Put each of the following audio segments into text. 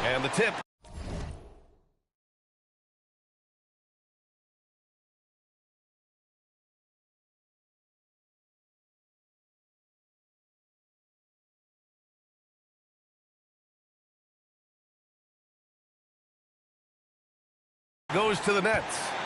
And the tip. Goes to the nets.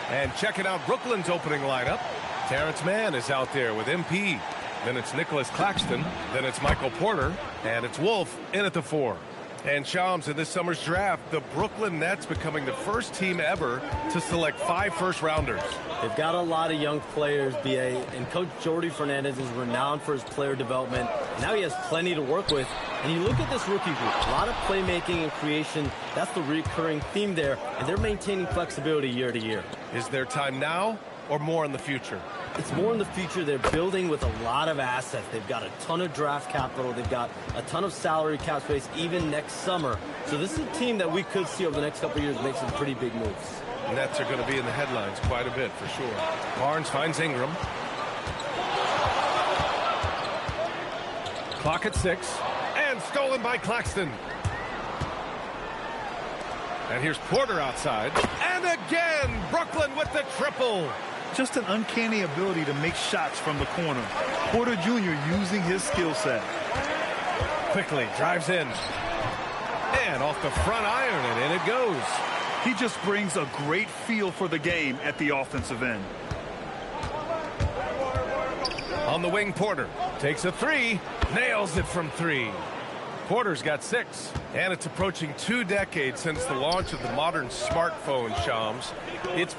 And checking out Brooklyn's opening lineup. Terrence Mann is out there with MP. Then it's Nicholas Claxton. Then it's Michael Porter. And it's Wolf in at the 4. And Shams, in this summer's draft, the Brooklyn Nets becoming the first team ever to select 5 first-rounders. They've got a lot of young players, B.A., and Coach Jordy Fernandez is renowned for his player development. Now he has plenty to work with. And you look at this rookie group, a lot of playmaking and creation. That's the recurring theme there, and they're maintaining flexibility year to year. Is there time now or more in the future? It's more in the future. They're building with a lot of assets. They've got a ton of draft capital. They've got a ton of salary cap space even next summer. So this is a team that we could see over the next couple of years make some pretty big moves. Nets are going to be in the headlines quite a bit for sure. Barnes finds Ingram. Clock at 6. And stolen by Claxton. And here's Porter outside. And again, Brooklyn with the triple. Just an uncanny ability to make shots from the corner. Porter Jr. using his skill set. Quickly drives in. And off the front iron, and in it goes. He just brings a great feel for the game at the offensive end. On the wing, Porter takes a 3. Nails it from 3. Porter's got 6. And it's approaching 2 decades since the launch of the modern smartphone, Shams. It's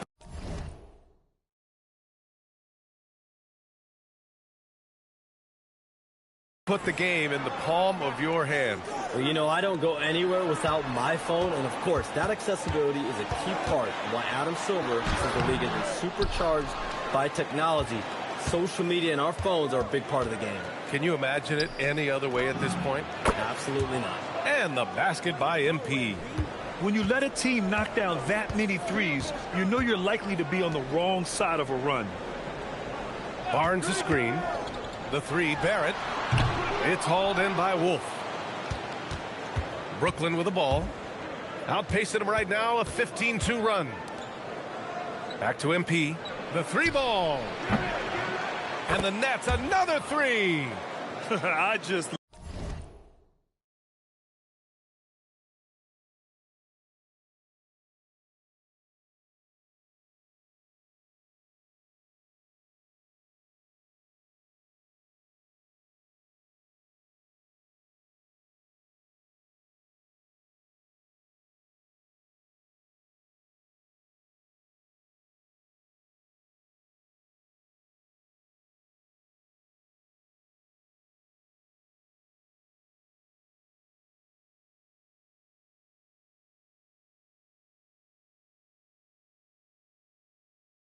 put the game in the palm of your hand. Well, you know, I don't go anywhere without my phone, and of course, that accessibility is a key part of why Adam Silver says the league has been supercharged by technology. Social media and our phones are a big part of the game. Can you imagine it any other way at this point? Absolutely not. And the basket by MP. When you let a team knock down that many threes, you know you're likely to be on the wrong side of a run. Barnes a screen. The 3, Barrett. It's hauled in by Wolf. Brooklyn with the ball. Outpacing him right now, a 15-2 run. Back to MP. The 3 ball. And the Nets, another 3. I just...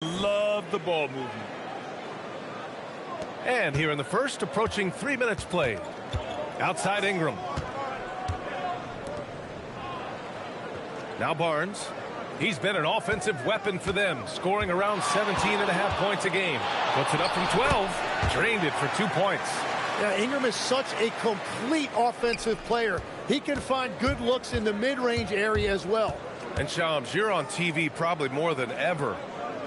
Love the ball movement. And here in the first, approaching 3 minutes played. Outside Ingram. Now Barnes. He's been an offensive weapon for them, scoring around 17.5 points a game. Puts it up from 12. Drained it for 2 points. Yeah, Ingram is such a complete offensive player. He can find good looks in the mid-range area as well. And Shams, you're on TV probably more than ever.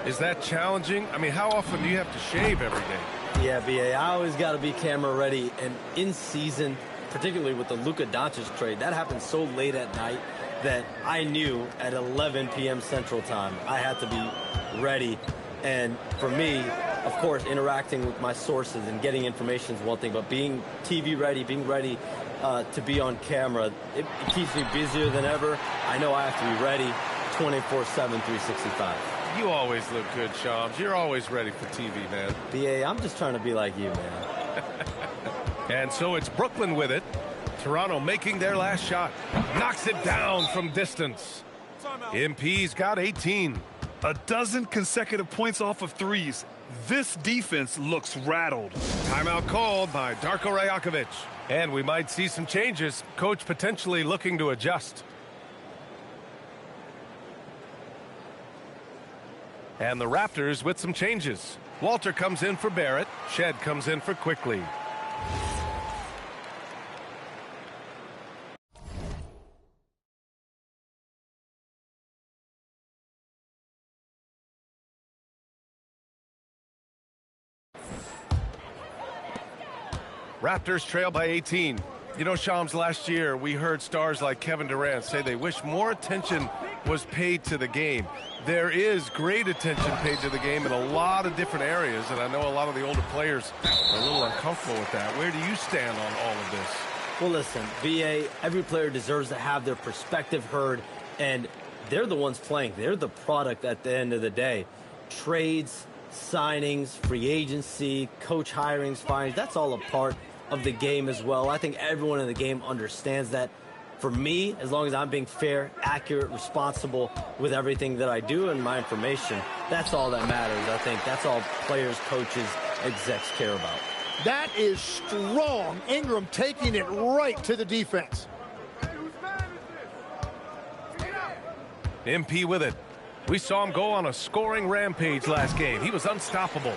Is that challenging? I mean, how often do you have to shave every day? Yeah, BA, I always got to be camera ready. And in season, particularly with the Luka Doncic trade, that happened so late at night that I knew at 11 p.m. Central Time I had to be ready. And for me, of course, interacting with my sources and getting information is one thing, but being TV ready, being ready to be on camera, it keeps me busier than ever. I know I have to be ready 24/7, 365. You always look good, Shams. You're always ready for TV, man. BA, I'm just trying to be like you, man. And so it's Brooklyn with it. Toronto making their last shot. Knocks it down from distance. MP's got 18. A dozen consecutive points off of threes. This defense looks rattled. Timeout called by Darko Rajakovic. And we might see some changes. Coach potentially looking to adjust. And the Raptors with some changes. Walter comes in for Barrett. Shed comes in for Quickly. Raptors trail by 18. You know, Shams, last year we heard stars like Kevin Durant say they wish more attention was paid to the game. There is great attention paid to the game in a lot of different areas, and I know a lot of the older players are a little uncomfortable with that. Where do you stand on all of this? Well, listen, BA, every player deserves to have their perspective heard, and they're the ones playing. They're the product at the end of the day. Trades, signings, free agency, coach hirings, firings, that's all a part of the game as well. I think everyone in the game understands that. For me, as long as I'm being fair, accurate, responsible with everything that I do and my information, that's all that matters. I think that's all players, coaches, execs care about. That is strong. Ingram taking it right to the defense. MP with it. We saw him go on a scoring rampage last game. He was unstoppable.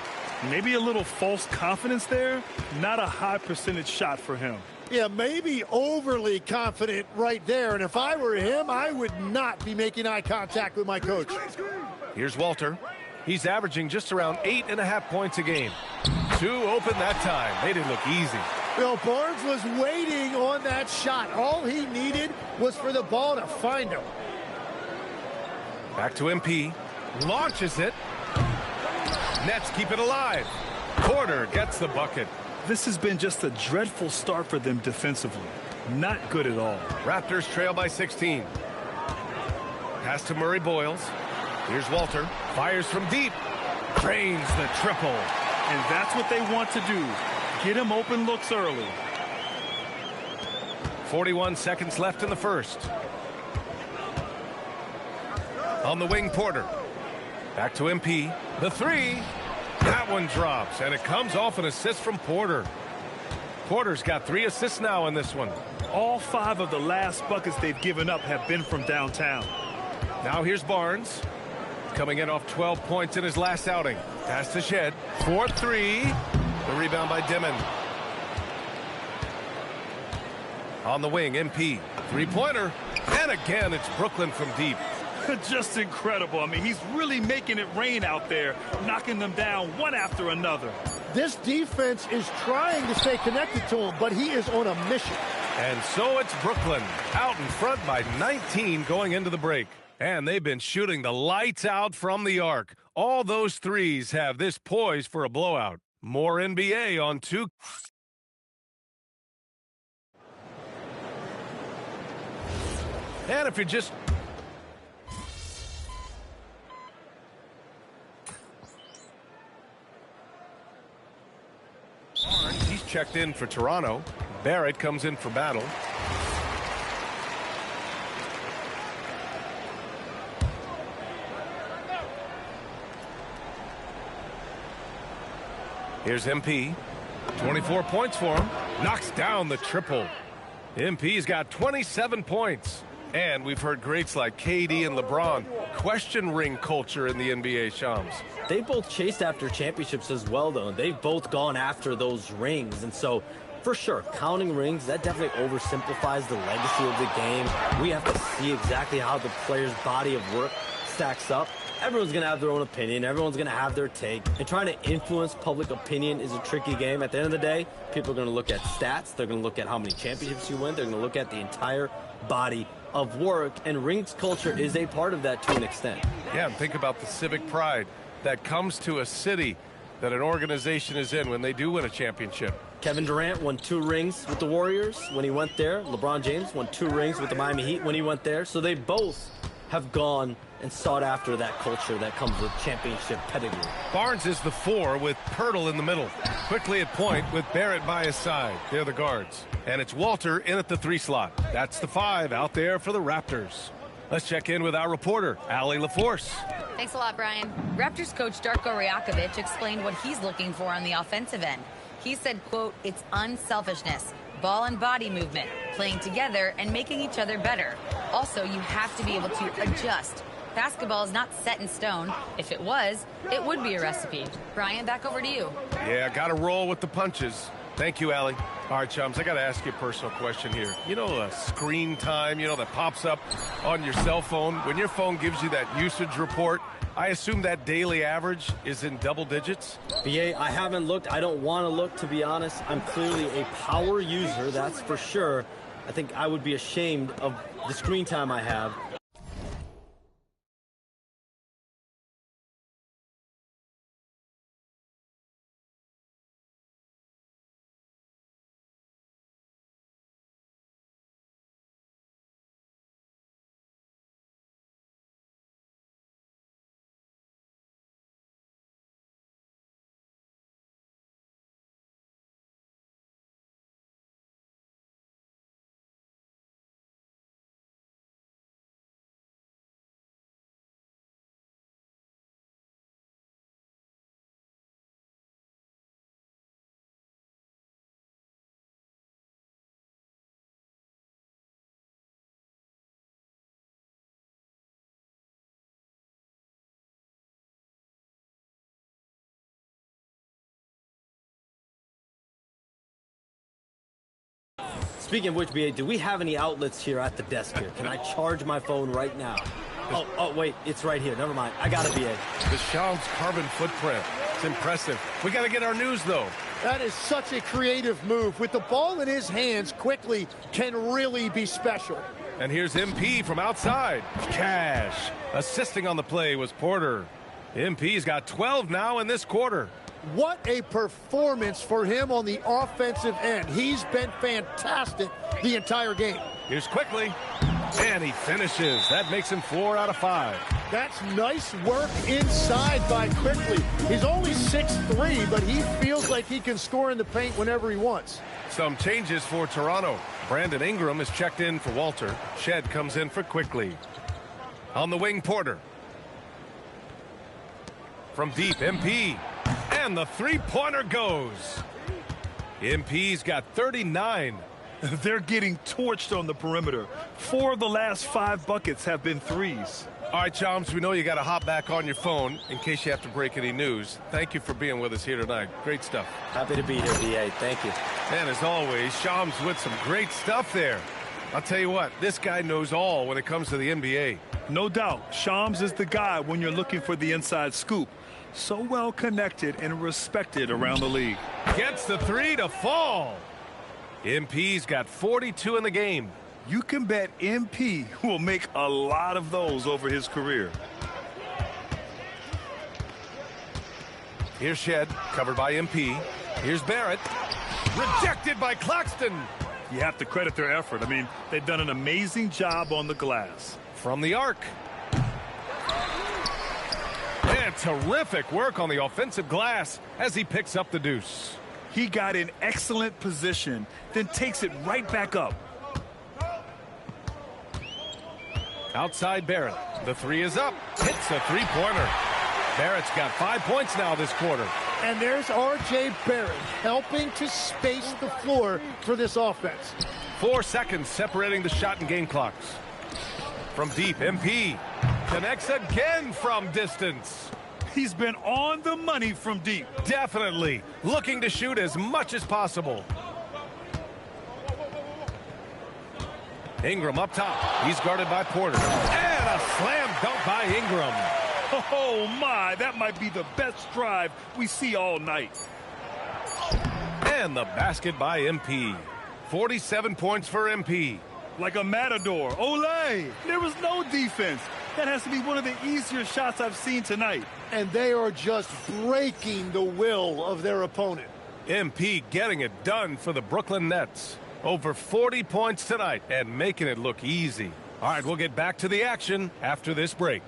Maybe a little false confidence there. Not a high percentage shot for him. Yeah, maybe overly confident right there. And if I were him, I would not be making eye contact with my coach. Here's Walter. He's averaging just around 8.5 points a game. 2 open that time. Made it look easy. Well, Barnes was waiting on that shot. All he needed was for the ball to find him. Back to MP. Launches it. Nets keep it alive. Porter gets the bucket. This has been just a dreadful start for them defensively. Not good at all. Raptors trail by 16. Pass to Murray Boyles. Here's Walter. Fires from deep. Drains the triple. And that's what they want to do. Get him open looks early. 41 seconds left in the first. On the wing, Porter. Back to MP. The three. That one drops, and it comes off an assist from Porter. Porter's got 3 assists now in this one. All 5 of the last buckets they've given up have been from downtown. Now here's Barnes. Coming in off 12 points in his last outing. Pass to Shed. 4-3. The rebound by Dimon. On the wing, MP. Three-pointer. And again, it's Brooklyn from deep. Just incredible. I mean, he's really making it rain out there, knocking them down one after another. This defense is trying to stay connected to him, but he is on a mission. And so it's Brooklyn out in front by 19 going into the break. And they've been shooting the lights out from the arc. All those threes have this poised for a blowout. More NBA on 2. And if you're just... He's checked in for Toronto. Barrett comes in for Battle. Here's MP. 24 points for him. Knocks down the triple. MP's got 27 points. And we've heard greats like KD and LeBron question ring culture in the NBA, Shams. They both chased after championships as well, though. They've both gone after those rings. And so For sure, counting rings, that definitely oversimplifies the legacy of the game. We have to see exactly how the player's body of work stacks up. Everyone's going to have their own opinion. Everyone's going to have their take. And trying to influence public opinion is a tricky game. At the end of the day, people are going to look at stats. They're going to look at how many championships you win. They're going to look at the entire body of work. And rings culture is a part of that to an extent. Yeah, and think about the civic pride that comes to a city that an organization is in when they do win a championship. Kevin Durant won 2 rings with the Warriors when he went there. LeBron James won 2 rings with the Miami Heat when he went there. So they both have gone and sought after that culture that comes with championship pedigree. Barnes is the 4 with Pirtle in the middle. Quickly at point with Barrett by his side. They're the guards. And it's Walter in at the 3 slot. That's the 5 out there for the Raptors. Let's check in with our reporter, Allie LaForce. Thanks a lot, Brian. Raptors coach Darko Rajakovic explained what he's looking for on the offensive end. He said, quote, "It's unselfishness, ball and body movement, playing together and making each other better. Also, you have to be able to adjust. Basketball is not set in stone. If it was, it would be a recipe." Brian, back over to you. Yeah, got to roll with the punches. Thank you, Allie. All right, chums, I got to ask you a personal question here. You know, screen time, that pops up on your cell phone. When your phone gives you that usage report, I assume that daily average is in double digits? BA, I haven't looked. I don't want to look, to be honest. I'm clearly a power user, that's for sure. I think I would be ashamed of the screen time I have. Speaking of which, BA, do we have any outlets here at the desk here? Can I charge my phone right now? Oh, wait, it's right here. Never mind. I got it, BA. The Shams carbon footprint. It's impressive. We got to get our news, though. That is such a creative move. With the ball in his hands, quickly can really be special. And here's MP from outside. Cash. Assisting on the play was Porter. MP's got 12 now in this quarter. What a performance for him on the offensive end. He's been fantastic the entire game. Here's Quickly. And he finishes. That makes him 4 out of 5. That's nice work inside by Quickly. He's only 6'3", but he feels like he can score in the paint whenever he wants. Some changes for Toronto. Brandon Ingram is checked in for Walter. Shed comes in for Quickly. On the wing, Porter. From deep, MP. And the three-pointer goes. MP's got 39. They're getting torched on the perimeter. 4 of the last 5 buckets have been threes. All right, Chums, we know you got to hop back on your phone in case you have to break any news. Thank you for being with us here tonight. Great stuff. Happy to be here, BA. Thank you. And as always, Shams with some great stuff there. I'll tell you what, this guy knows all when it comes to the NBA. No doubt, Shams is the guy when you're looking for the inside scoop. So well connected and respected around the league. Gets the 3 to fall. MP's got 42 in the game. You can bet MP will make a lot of those over his career. Here's Shed, covered by MP. Here's Barrett. Rejected by Claxton. You have to credit their effort. I mean, they've done an amazing job on the glass. From the arc. And terrific work on the offensive glass as he picks up the deuce. He got in excellent position, then takes it right back up. Outside Barrett. The 3 is up. Hits a three-pointer. Barrett's got 5 points now this quarter. And there's R.J. Barrett helping to space the floor for this offense. 4 seconds separating the shot and game clocks. From deep, MP connects again from distance. He's been on the money from deep. Definitely looking to shoot as much as possible. Ingram up top. He's guarded by Porter. And a slam dunk by Ingram. Oh, my. That might be the best drive we see all night. And the basket by MP. 47 points for MP. Like a matador. Olé! There was no defense. That has to be one of the easier shots I've seen tonight. And they are just breaking the will of their opponent. MP getting it done for the Brooklyn Nets. Over 40 points tonight and making it look easy. All right, we'll get back to the action after this break.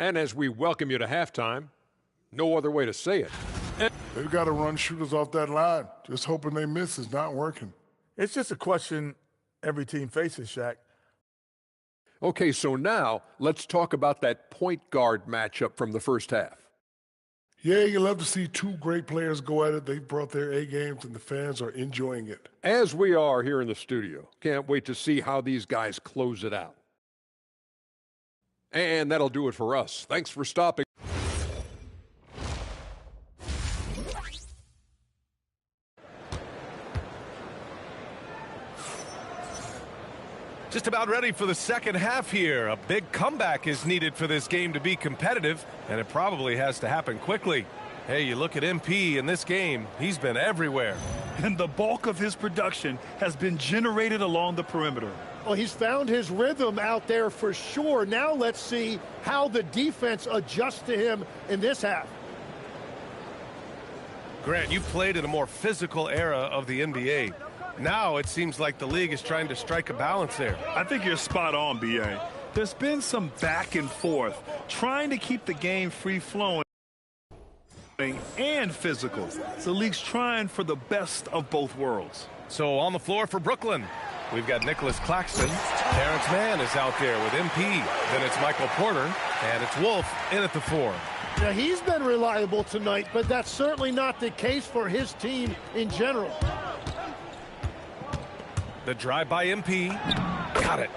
And as we welcome you to halftime, no other way to say it. They've got to run shooters off that line. Just hoping they miss is not working. It's just a question every team faces, Shaq. Okay, so now let's talk about that point guard matchup from the first half. Yeah, you love to see two great players go at it. They've brought their A games, and the fans are enjoying it. As we are here in the studio. Can't wait to see how these guys close it out. And that'll do it for us. Thanks for stopping. Just about ready for the second half here. A big comeback is needed for this game to be competitive, and it probably has to happen quickly. Hey, you look at MP in this game, he's been everywhere. And the bulk of his production has been generated along the perimeter. Well, he's found his rhythm out there for sure. Now let's see how the defense adjusts to him in this half. Grant, you played in a more physical era of the NBA. Now it seems like the league is trying to strike a balance there. I think you're spot on, B.A. There's been some back and forth, trying to keep the game free-flowing and physical. The league's trying for the best of both worlds. So on the floor for Brooklyn, we've got Nicholas Claxton. Terrence Mann is out there with MP. Then it's Michael Porter, and it's Wolf in at the 4. Now, he's been reliable tonight, but that's certainly not the case for his team in general. The drive by MP. Got it.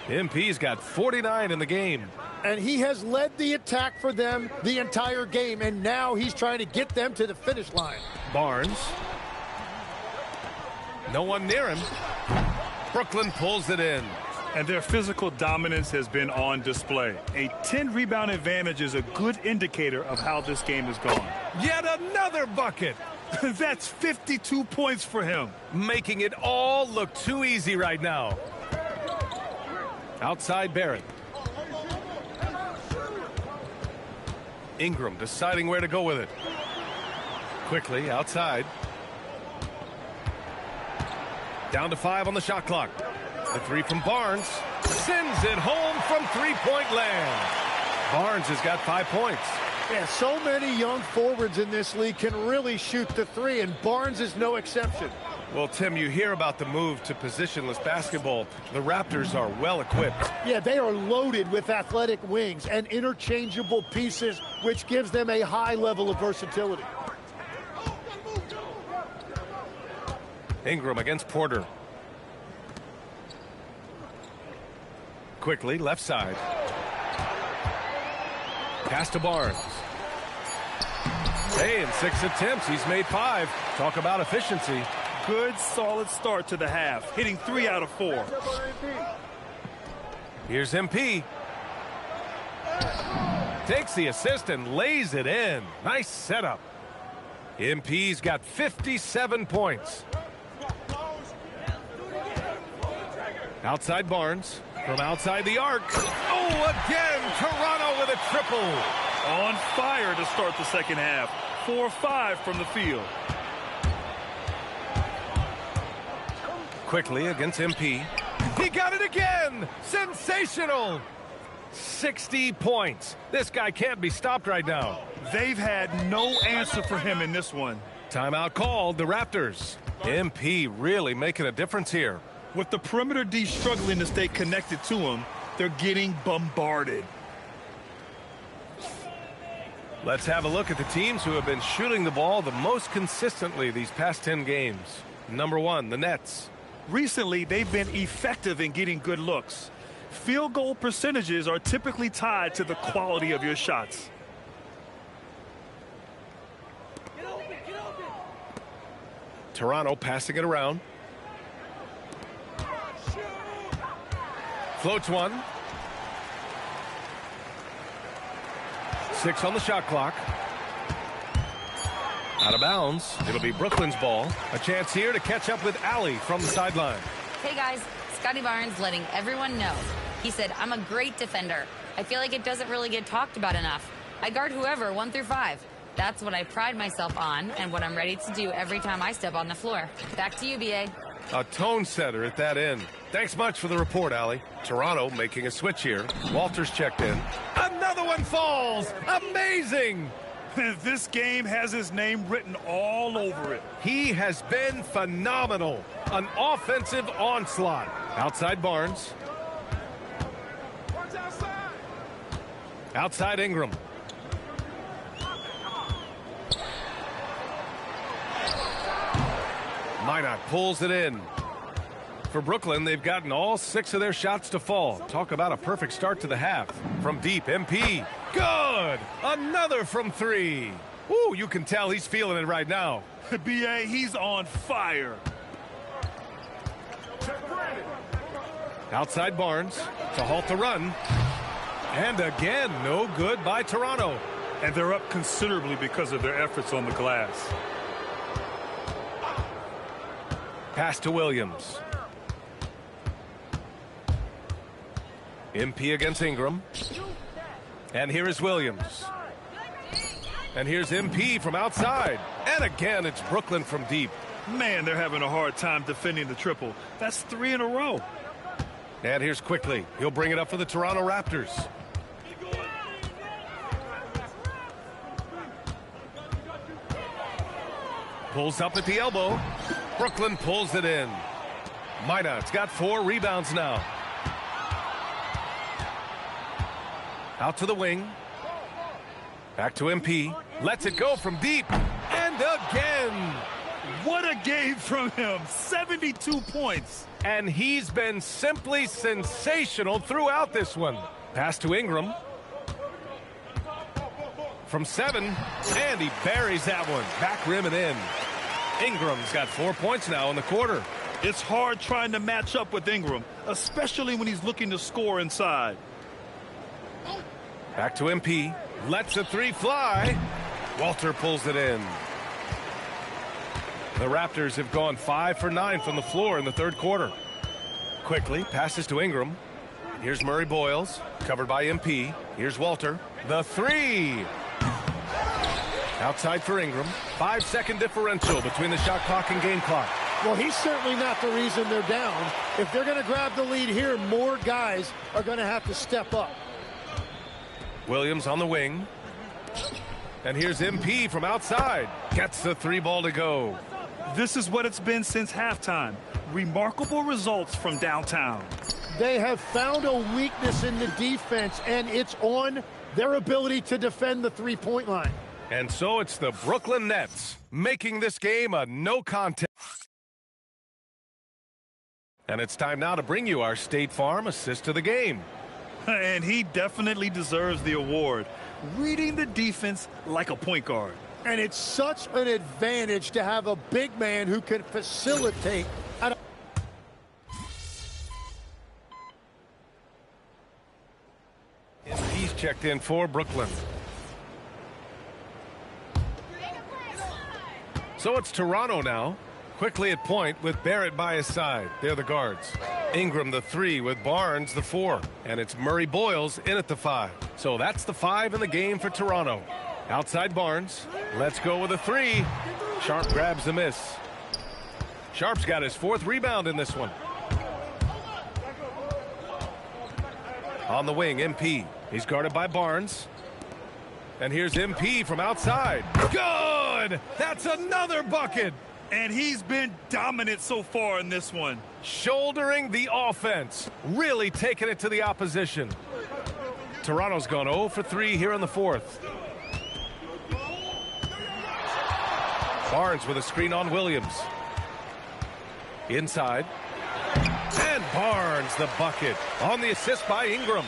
MP's got 49 in the game. And he has led the attack for them the entire game, and now he's trying to get them to the finish line. Barnes. No one near him. Brooklyn pulls it in. And their physical dominance has been on display. A 10-rebound advantage is a good indicator of how this game has gone. Yet another bucket. That's 52 points for him. Making it all look too easy right now. Outside Barrett. Ingram deciding where to go with it. Quickly outside. Down to 5 on the shot clock. The 3 from Barnes. Sends it home from three-point land. Barnes has got 5 points. Yeah, so many young forwards in this league can really shoot the 3, and Barnes is no exception. Well, Tim, you hear about the move to positionless basketball. The Raptors are well equipped. Yeah, they are loaded with athletic wings and interchangeable pieces, which gives them a high level of versatility. Ingram against Porter. Quickly, left side. Pass to Barnes. Hey, in 6 attempts, he's made 5. Talk about efficiency. Good, solid start to the half, hitting 3 out of 4. Here's MP. Takes the assist and lays it in. Nice setup. MP's got 57 points. Outside Barnes. From outside the arc. Oh, again, Toronto with a triple. On fire to start the second half. 4-5 from the field. Quickly against MP. He got it again. Sensational. 60 points. This guy can't be stopped right now. They've had no answer for him in this one. Timeout called, the Raptors. MP really making a difference here. With the perimeter D struggling to stay connected to him, they're getting bombarded. Let's have a look at the teams who have been shooting the ball the most consistently these past 10 games. Number 1, the Nets. Recently, they've been effective in getting good looks. Field goal percentages are typically tied to the quality of your shots. Toronto passing it around. Floats one. 6 on the shot clock. Out of bounds. It'll be Brooklyn's ball. A chance here to catch up with Allie from the sideline. Hey guys, Scotty Barnes letting everyone know. He said, I'm a great defender. I feel like it doesn't really get talked about enough. I guard whoever 1 through 5. That's what I pride myself on and what I'm ready to do every time I step on the floor. Back to you, BA. A tone setter at that end. Thanks much for the report, Allie. Toronto making a switch here. Walters checked in. Another one falls. Amazing. This game has his name written all over it. He has been phenomenal. An offensive onslaught. Outside Barnes. Outside Ingram. Minot pulls it in. For Brooklyn, they've gotten all 6 of their shots to fall. Talk about a perfect start to the half. From deep, MP. Good! Another from 3. Ooh, you can tell he's feeling it right now. BA, he's on fire. Outside Barnes to halt the run. And again, no good by Toronto. And they're up considerably because of their efforts on the glass. Pass to Williams. MP against Ingram. And here is Williams. And here's MP from outside. And again, it's Brooklyn from deep. Man, they're having a hard time defending the triple. That's 3 in a row. And here's Quickly. He'll bring it up for the Toronto Raptors. Pulls up at the elbow. Brooklyn pulls it in. Minot's got 4 rebounds now. Out to the wing. Back to MP. Lets it go from deep. And again. What a game from him. 72 points. And he's been simply sensational throughout this one. Pass to Ingram. From 7. And he buries that one. Back rim and in. Ingram's got 4 points now in the quarter. It's hard trying to match up with Ingram, especially when he's looking to score inside. Back to MP. Lets the 3 fly. Walter pulls it in. The Raptors have gone 5 for 9 from the floor in the third quarter. Quickly passes to Ingram. Here's Murray Boyles, covered by MP. Here's Walter. The 3. Outside for Ingram. 5-second differential between the shot clock and game clock. Well, he's certainly not the reason they're down. If they're going to grab the lead here, more guys are going to have to step up. Williams on the wing. And here's MP from outside. Gets the 3 ball to go. This is what it's been since halftime. Remarkable results from downtown. They have found a weakness in the defense, and it's on their ability to defend the three-point line. And so it's the Brooklyn Nets making this game a no contest. And it's time now to bring you our State Farm assist of the game. And he definitely deserves the award. Reading the defense like a point guard. And it's such an advantage to have a big man who can facilitate. He's checked in for Brooklyn. So it's Toronto now. Quickly at point with Barrett by his side. They're the guards. Ingram the 3 with Barnes the 4. And it's Murray Boyles in at the 5. So that's the 5 in the game for Toronto. Outside Barnes. Let's go with a 3. Sharp grabs the miss. Sharp's got his 4th rebound in this one. On the wing, MP. He's guarded by Barnes. And here's MP from outside. Good! That's another bucket! And he's been dominant so far in this one. Shouldering the offense. Really taking it to the opposition. Toronto's gone 0 for 3 here in the fourth. Barnes with a screen on Williams. Inside. And Barnes the bucket on the assist by Ingram.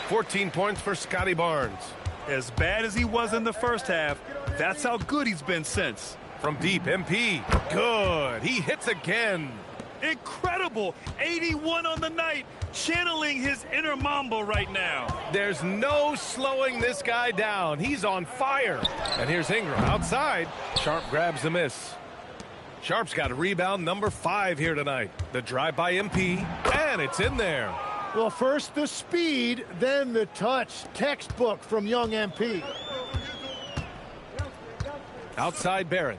14 points for Scotty Barnes. As bad as he was in the first half, that's how good he's been since. From deep, MP. Good. He hits again. Incredible. 81 on the night. Channeling his inner Mamba right now. There's no slowing this guy down. He's on fire. And here's Ingram outside. Sharp grabs the miss. Sharp's got a rebound number 5 here tonight. The drive by MP, and it's in there. Well, first the speed, then the touch. Textbook from young MP. Outside Barrett.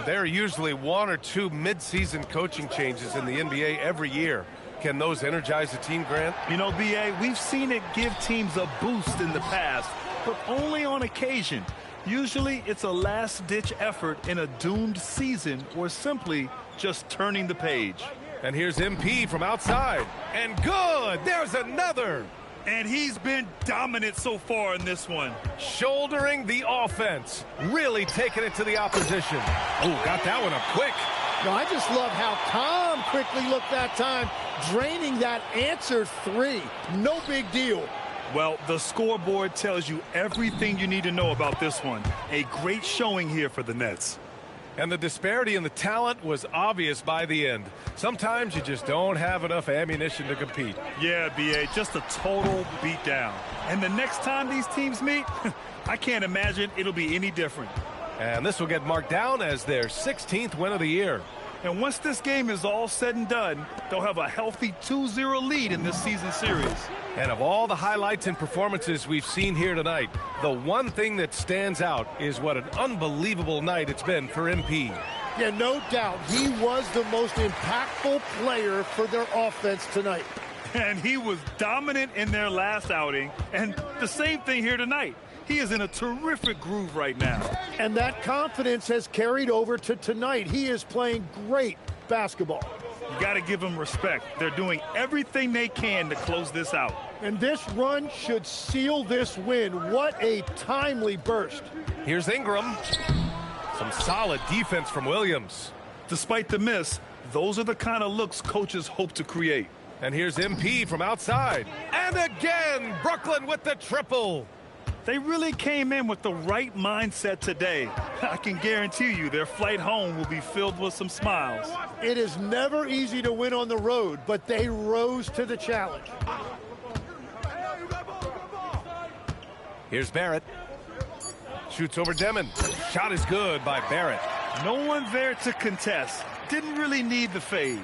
There are usually 1 or 2 mid-season coaching changes in the NBA every year. Can those energize the team, Grant? You know, B.A., we've seen it give teams a boost in the past, but only on occasion. Usually it's a last-ditch effort in a doomed season or simply just turning the page. And here's MP from outside. And good! There's another! And he's been dominant so far in this one. Shouldering the offense. Really taking it to the opposition. Oh, got that one up quick. No, I just love how calm Quickly looked that time, draining that answered 3. No big deal. Well, the scoreboard tells you everything you need to know about this one. A great showing here for the Nets. And the disparity in the talent was obvious by the end. Sometimes you just don't have enough ammunition to compete. Yeah, B.A., just a total beatdown. And the next time these teams meet, I can't imagine it'll be any different. And this will get marked down as their 16th win of the year. And once this game is all said and done, they'll have a healthy 2-0 lead in this season series. And of all the highlights and performances we've seen here tonight, the one thing that stands out is what an unbelievable night it's been for MP. Yeah, no doubt. He was the most impactful player for their offense tonight. And he was dominant in their last outing. And the same thing here tonight. He is in a terrific groove right now. And that confidence has carried over to tonight. He is playing great basketball. You got to give him respect. They're doing everything they can to close this out. And this run should seal this win. What a timely burst. Here's Ingram. Some solid defense from Williams. Despite the miss, those are the kind of looks coaches hope to create. And here's MP from outside. And again, Brooklyn with the triple. They really came in with the right mindset today. I can guarantee you their flight home will be filled with some smiles. It is never easy to win on the road, but they rose to the challenge. Here's Barrett. Shoots over Demon. Shot is good by Barrett. No one there to contest. Didn't really need the fade.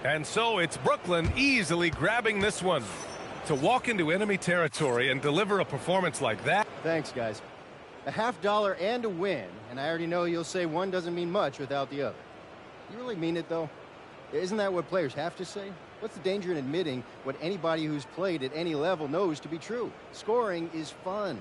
And so it's Brooklyn easily grabbing this one. To walk into enemy territory and deliver a performance like that. Thanks, guys. A $50 and a win, and I already know you'll say one doesn't mean much without the other. You really mean it, though? Isn't that what players have to say? What's the danger in admitting what anybody who's played at any level knows to be true? Scoring is fun.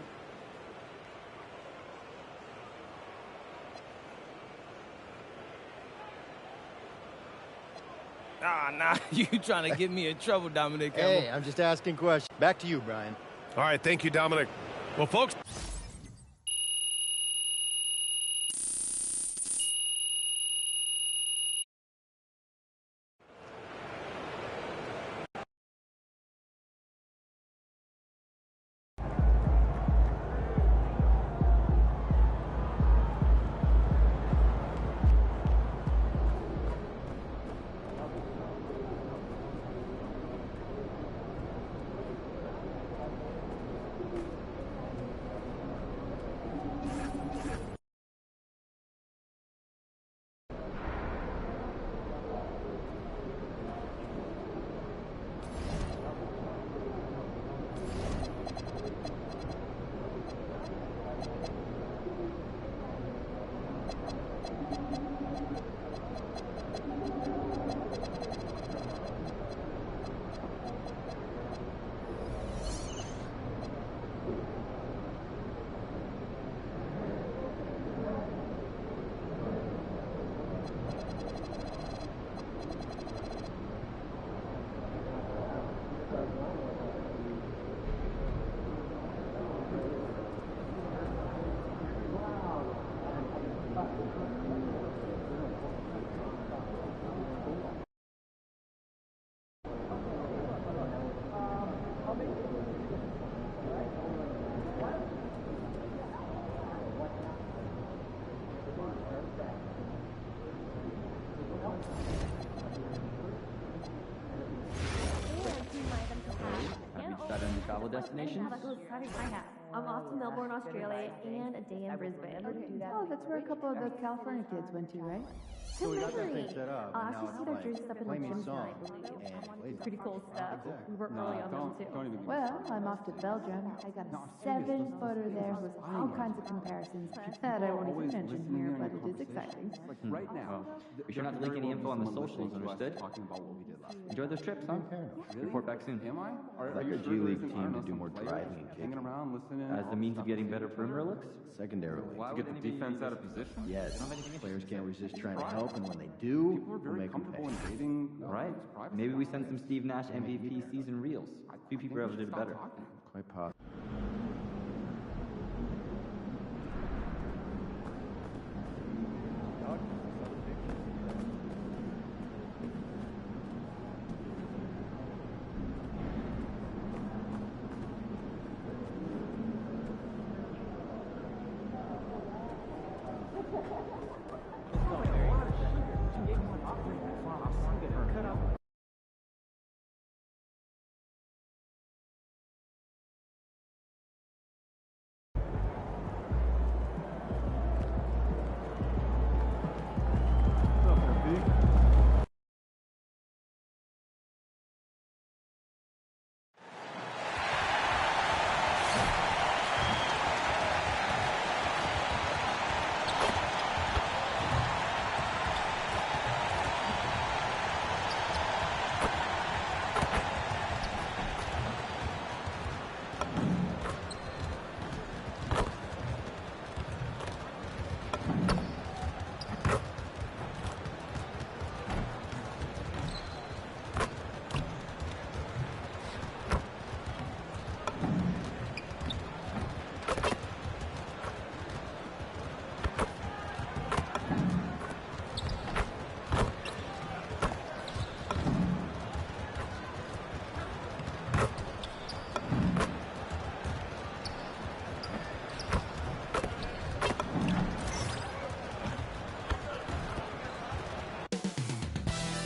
Nah, you trying to get me in trouble, Dominic. Hey, I'm just asking questions. Back to you, Brian. All right, thank you, Dominic. Well, folks. destination? I have. I'm off to Melbourne, Australia, and a day in Brisbane. Oh, that's where a couple of those California kids went to, right? So we got that thing set up. I'll and now actually see it's their like, jerseys up in the play me a gym song. tonight, I believe. And Pretty cool stuff. We work early on them, too. Well, I'm off to Belgium. I got a 7-footer there with all kinds of comparisons that I won't even mention here, but it is exciting. Right now. Be sure not to leak any info on the socials, understood? Enjoy those trips, huh? Report back soon. Am I? Are you a G League team to do more driving and kicking? Around, listening. As the means of getting better perimeter looks? Secondarily. To get the defense out of position? Yes. Players can't resist trying to help, and when they do, we'll make them pay. Right. Maybe we send some Steve Nash MVP season reels. Few people ever did it better. Quite possible.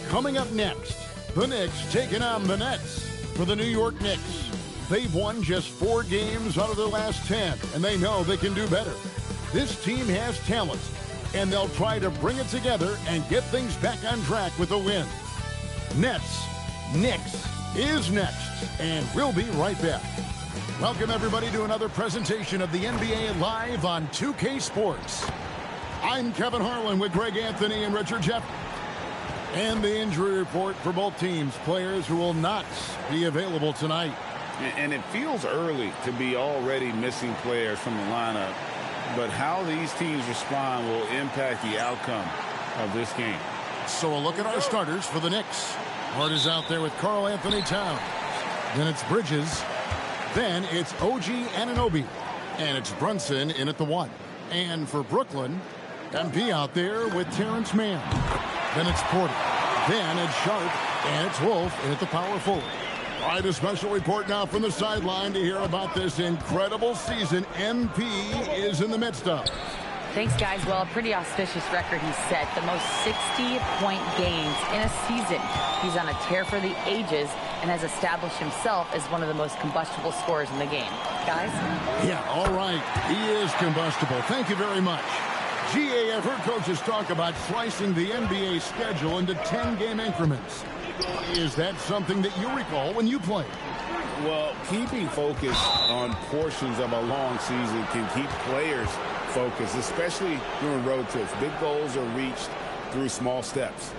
Coming up next, the Knicks taking on the Nets. For the New York Knicks, they've won just 4 games out of their last 10, and they know they can do better. This team has talent, and they'll try to bring it together and get things back on track with a win. Nets, Knicks is next, and we'll be right back. Welcome, everybody, to another presentation of the NBA Live on 2K Sports. I'm Kevin Harlan with Greg Anthony and Richard Jeff. And the injury report for both teams, players who will not be available tonight. And it feels early to be already missing players from the lineup, but how these teams respond will impact the outcome of this game. So a look at our starters for the Knicks. Hart is out there with Karl Anthony Towns. Then it's Bridges. Then it's OG Anunoby. And it's Brunson in at the 1. And for Brooklyn, MP out there with Terrence Mann. Then it's Porter. Then it's Sharp. And it's Wolf in at the power forward. All right, a special report now from the sideline to hear about this incredible season MP is in the midst of. Thanks, guys. Well, a pretty auspicious record he set. The most 60-point games in a season. He's on a tear for the ages and has established himself as one of the most combustible scorers in the game. Guys? Yeah, all right. He is combustible. Thank you very much. GA, I've heard coaches talk about slicing the NBA schedule into 10-game increments. Is that something that you recall when you played? Well, keeping focus on portions of a long season can keep players focused, especially during road trips. Big goals are reached through small steps.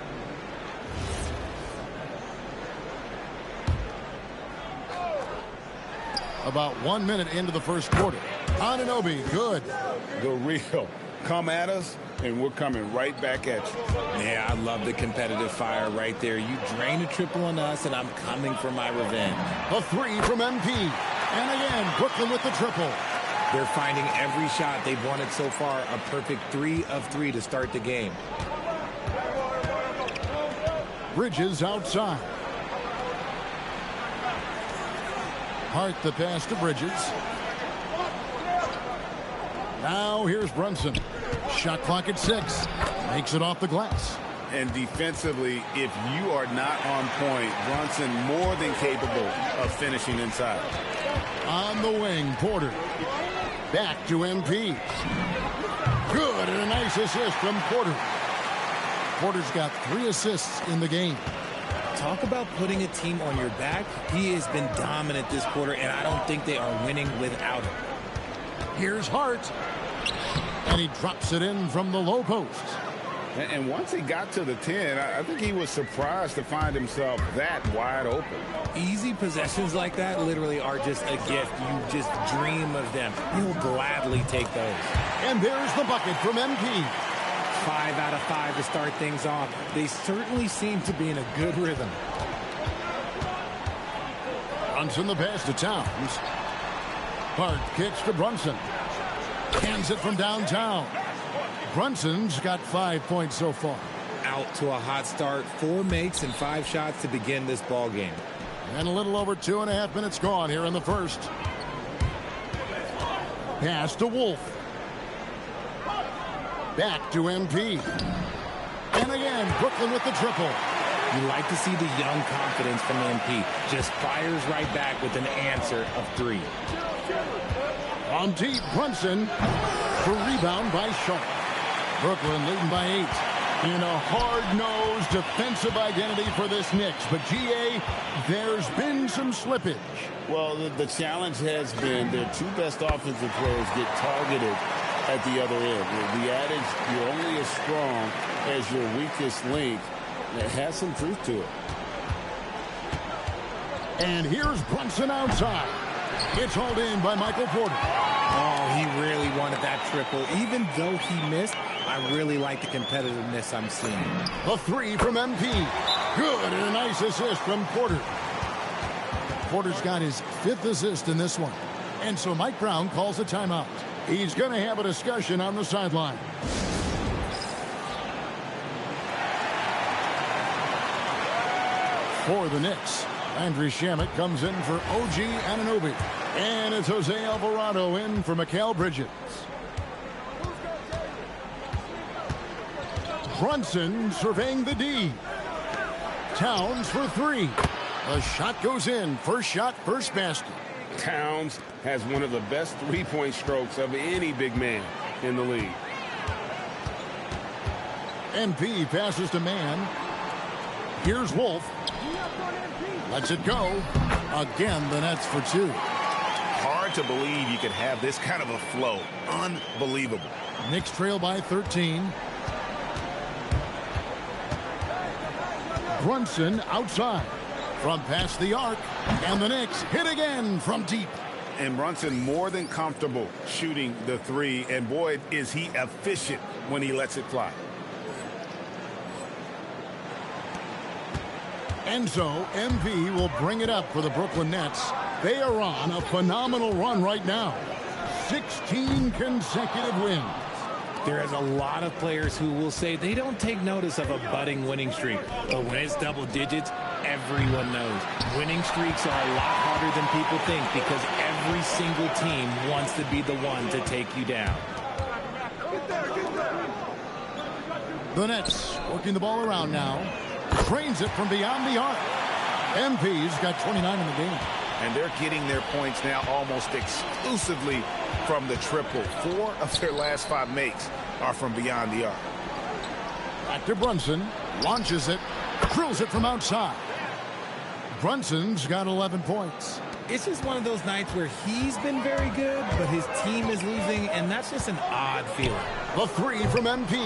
About 1 minute into the first quarter. Anunoby, good. The real. Come at us, and we're coming right back at you. Yeah, I love the competitive fire right there. You drain a triple on us, and I'm coming for my revenge. A 3 from MP. And again, Brooklyn with the triple. They're finding every shot they've wanted so far. A perfect 3 of 3 to start the game. Bridges outside. Hart the pass to Bridges. Now here's Brunson. Shot clock at 6. Makes it off the glass. And defensively, if you are not on point, Brunson more than capable of finishing inside. On the wing, Porter. Back to MP. Good, and a nice assist from Porter. Porter's got 3 assists in the game. Talk about putting a team on your back. He has been dominant this quarter, and I don't think they are winning without him. Here's Hart. And he drops it in from the low post. And once he got to the 10, I think he was surprised to find himself that wide open. Easy possessions like that literally are just a gift. You just dream of them. You'll gladly take those. And there's the bucket from MP. 5 out of 5 to start things off. They certainly seem to be in a good rhythm. Brunson the pass to Towns. Hart kicks to Brunson. Hands it from downtown. Brunson's got 5 points so far. Out to a hot start. 4 makes and 5 shots to begin this ball game. And a little over 2.5 minutes gone here in the first. Pass to Wolf. Back to MP. And again, Brooklyn with the triple. You like to see the young confidence from MP. Just fires right back with an answer of 3. On deep, Brunson for rebound by Sharp. Brooklyn leading by 8. In a hard-nosed defensive identity for this Knicks. But, GA, there's been some slippage. Well, the challenge has been their 2 best offensive players get targeted at the other end. The adage, you're only as strong as your weakest link, it has some truth to it. And here's Brunson outside. It's hauled in by Michael Porter. Oh, he really wanted that triple. Even though he missed, I really like the competitiveness I'm seeing. A 3 from MP. Good, and a nice assist from Porter. Porter's got his 5th assist in this one. And so Mike Brown calls a timeout. He's going to have a discussion on the sideline. For the Knicks, Andrew Shamet comes in for OG Anunoby. And it's Jose Alvarado in for Mikal Bridges. Brunson surveying the D. Towns for 3. The shot goes in. First shot, first basket. Towns has one of the best 3-point strokes of any big man in the league. MP passes to Man. Here's Wolf. Lets it go. Again, the Nets for 2. Hard to believe you could have this kind of a flow. Unbelievable. Knicks trail by 13. Brunson outside. From past the arc. And the Knicks hit again from deep. And Brunson more than comfortable shooting the 3. And boy, is he efficient when he lets it fly. And so MP will bring it up for the Brooklyn Nets. They are on a phenomenal run right now. 16 consecutive wins. There is a lot of players who will say they don't take notice of a budding winning streak. But when it's double digits, everyone knows. Winning streaks are a lot harder than people think because every single team wants to be the one to take you down. The Nets working the ball around now. Trains it from beyond the arc. MP's got 29 in the game. And they're getting their points now almost exclusively from the triple. 4 of their last 5 makes are from beyond the arc. Back to Brunson. Launches it. Drills it from outside. Brunson's got 11 points. It's just one of those nights where he's been very good, but his team is losing, and that's just an odd feeling. The 3 from MP.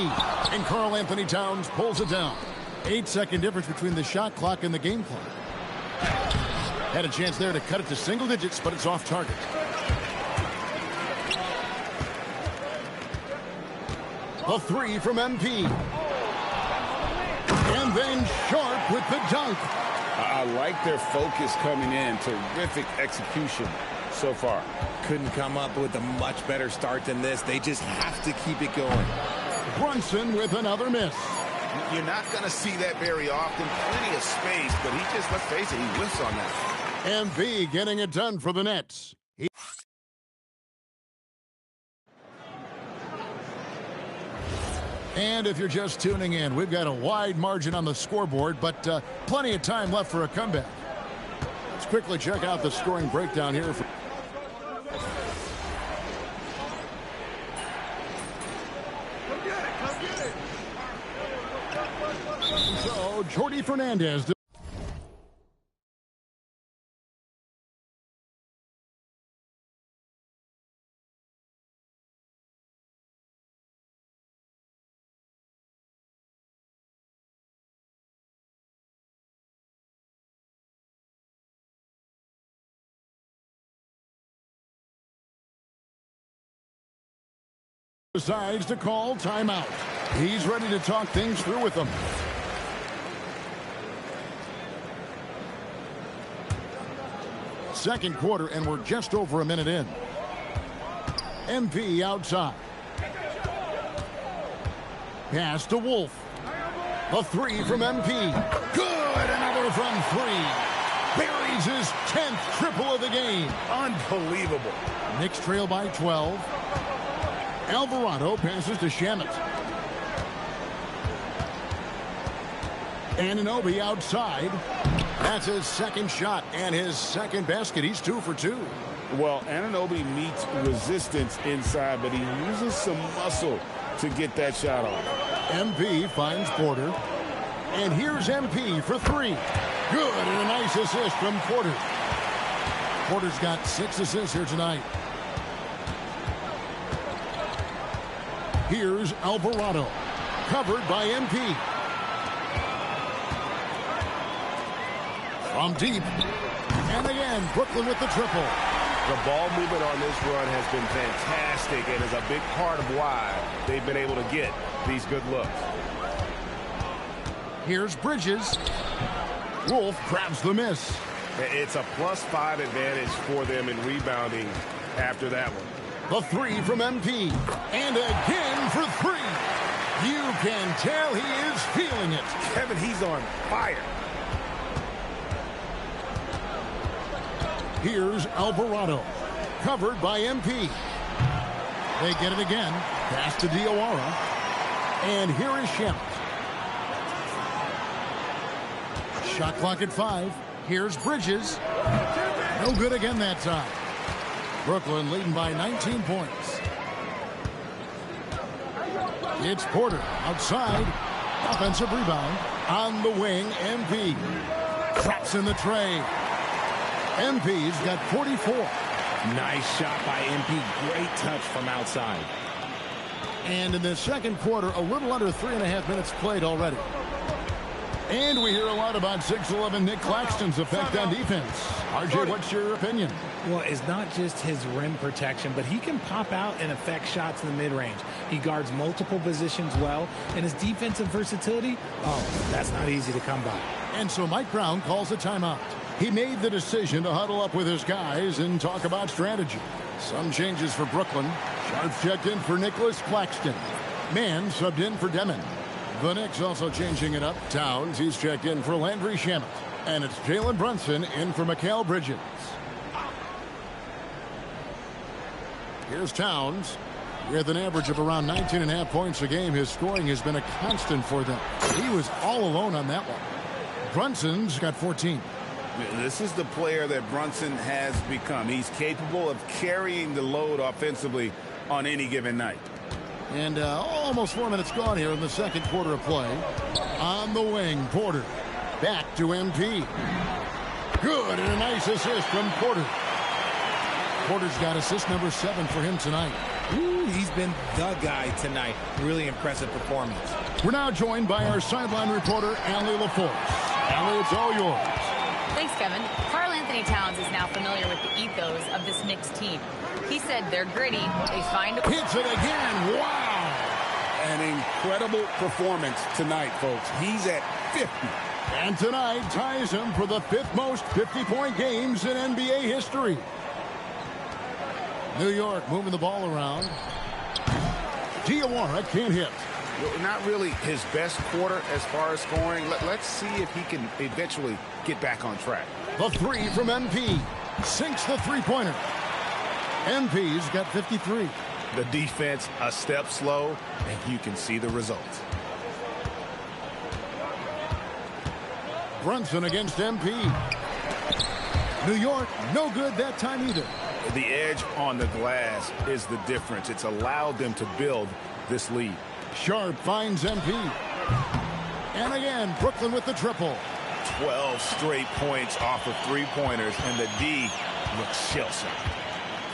And Karl Anthony Towns pulls it down. 8-second difference between the shot clock and the game clock. Had a chance there to cut it to single digits, but it's off target. The 3 from MP. And then Sharp with the dunk. I like their focus coming in. Terrific execution so far. Couldn't come up with a much better start than this. They just have to keep it going. Brunson with another miss. You're not going to see that very often. Plenty of space, but he just, let's face it, he whiffs on that. MP getting it done for the Nets. And if you're just tuning in, we've got a wide margin on the scoreboard, but plenty of time left for a comeback. Let's quickly check out the scoring breakdown here for So, Jordi Fernandez. Decides to call timeout. He's ready to talk things through with them. Second quarter, and we're just over a minute in. MP outside. Pass to Wolf. A three from MP. Good! Another from three. Buries his 10th triple of the game. Unbelievable. Knicks trail by 12. Alvarado passes to Shamet. Anunoby outside. That's his second shot and his second basket. He's 2 for 2. Well, Anunoby meets resistance inside, but he uses some muscle to get that shot off. MP finds Porter. And here's MP for 3. Good, and a nice assist from Porter. Porter's got 6 assists here tonight. Here's Alvarado. Covered by MP. From deep. And again, Brooklyn with the triple. The ball movement on this run has been fantastic and is a big part of why they've been able to get these good looks. Here's Bridges. Wolf grabs the miss. It's a +5 advantage for them in rebounding after that one. The 3 from MP. And again for 3. You can tell he is feeling it. Kevin, he's on fire. Here's Alvarado. Covered by MP. They get it again. Pass to Diawara. And here is Shamet. Shot clock at 5. Here's Bridges. No good again that time. Brooklyn leading by 19 points. It's Porter outside. Offensive rebound. On the wing, MP. Traps in the tray. MP's got 44. Nice shot by MP. Great touch from outside. And in the second quarter, a little under 3.5 minutes played already. And we hear a lot about 6'11" Nick Claxton's effect on defense. RJ, what's your opinion? Well, it's not just his rim protection, but he can pop out and affect shots in the mid-range. He guards multiple positions well, and his defensive versatility, that's not easy to come by. And so Mike Brown calls a timeout. He made the decision to huddle up with his guys and talk about strategy. Some changes for Brooklyn. Sharp checked in for Nicholas Claxton. Mann subbed in for Demon. The Knicks also changing it up. Towns, he's checked in for Landry Shamet. And it's Jalen Brunson in for Mikal Bridges. Here's Towns. With an average of around 19.5 points a game, his scoring has been a constant for them. He was all alone on that one. Brunson's got 14. This is the player that Brunson has become. He's capable of carrying the load offensively on any given night. And almost 4 minutes gone here in the second quarter of play. On the wing, Porter. Back to MP. Good, and a nice assist from Porter. Porter's got assist number 7 for him tonight. Ooh, he's been the guy tonight. Really impressive performance. We're now joined by our sideline reporter, Allie LaForce. Allie, it's all yours. Thanks, Kevin. Karl-Anthony Towns is now familiar with the ethos of this Knicks team. He said they're gritty. They find a... Hits it again. Wow. An incredible performance tonight, folks. He's at 50. And tonight ties him for the 5th most 50-point games in NBA history. New York moving the ball around. Diawara can't hit. Not really his best quarter as far as scoring. Let's see if he can eventually get back on track. The 3 from MP. Sinks the three-pointer. MP's got 53. The defense a step slow, and you can see the results. Brunson against MP. New York, no good that time either. The edge on the glass is the difference. It's allowed them to build this lead. Sharp finds MP. And again, Brooklyn with the triple. 12 straight points off of three-pointers, and the D looks shell-shocked.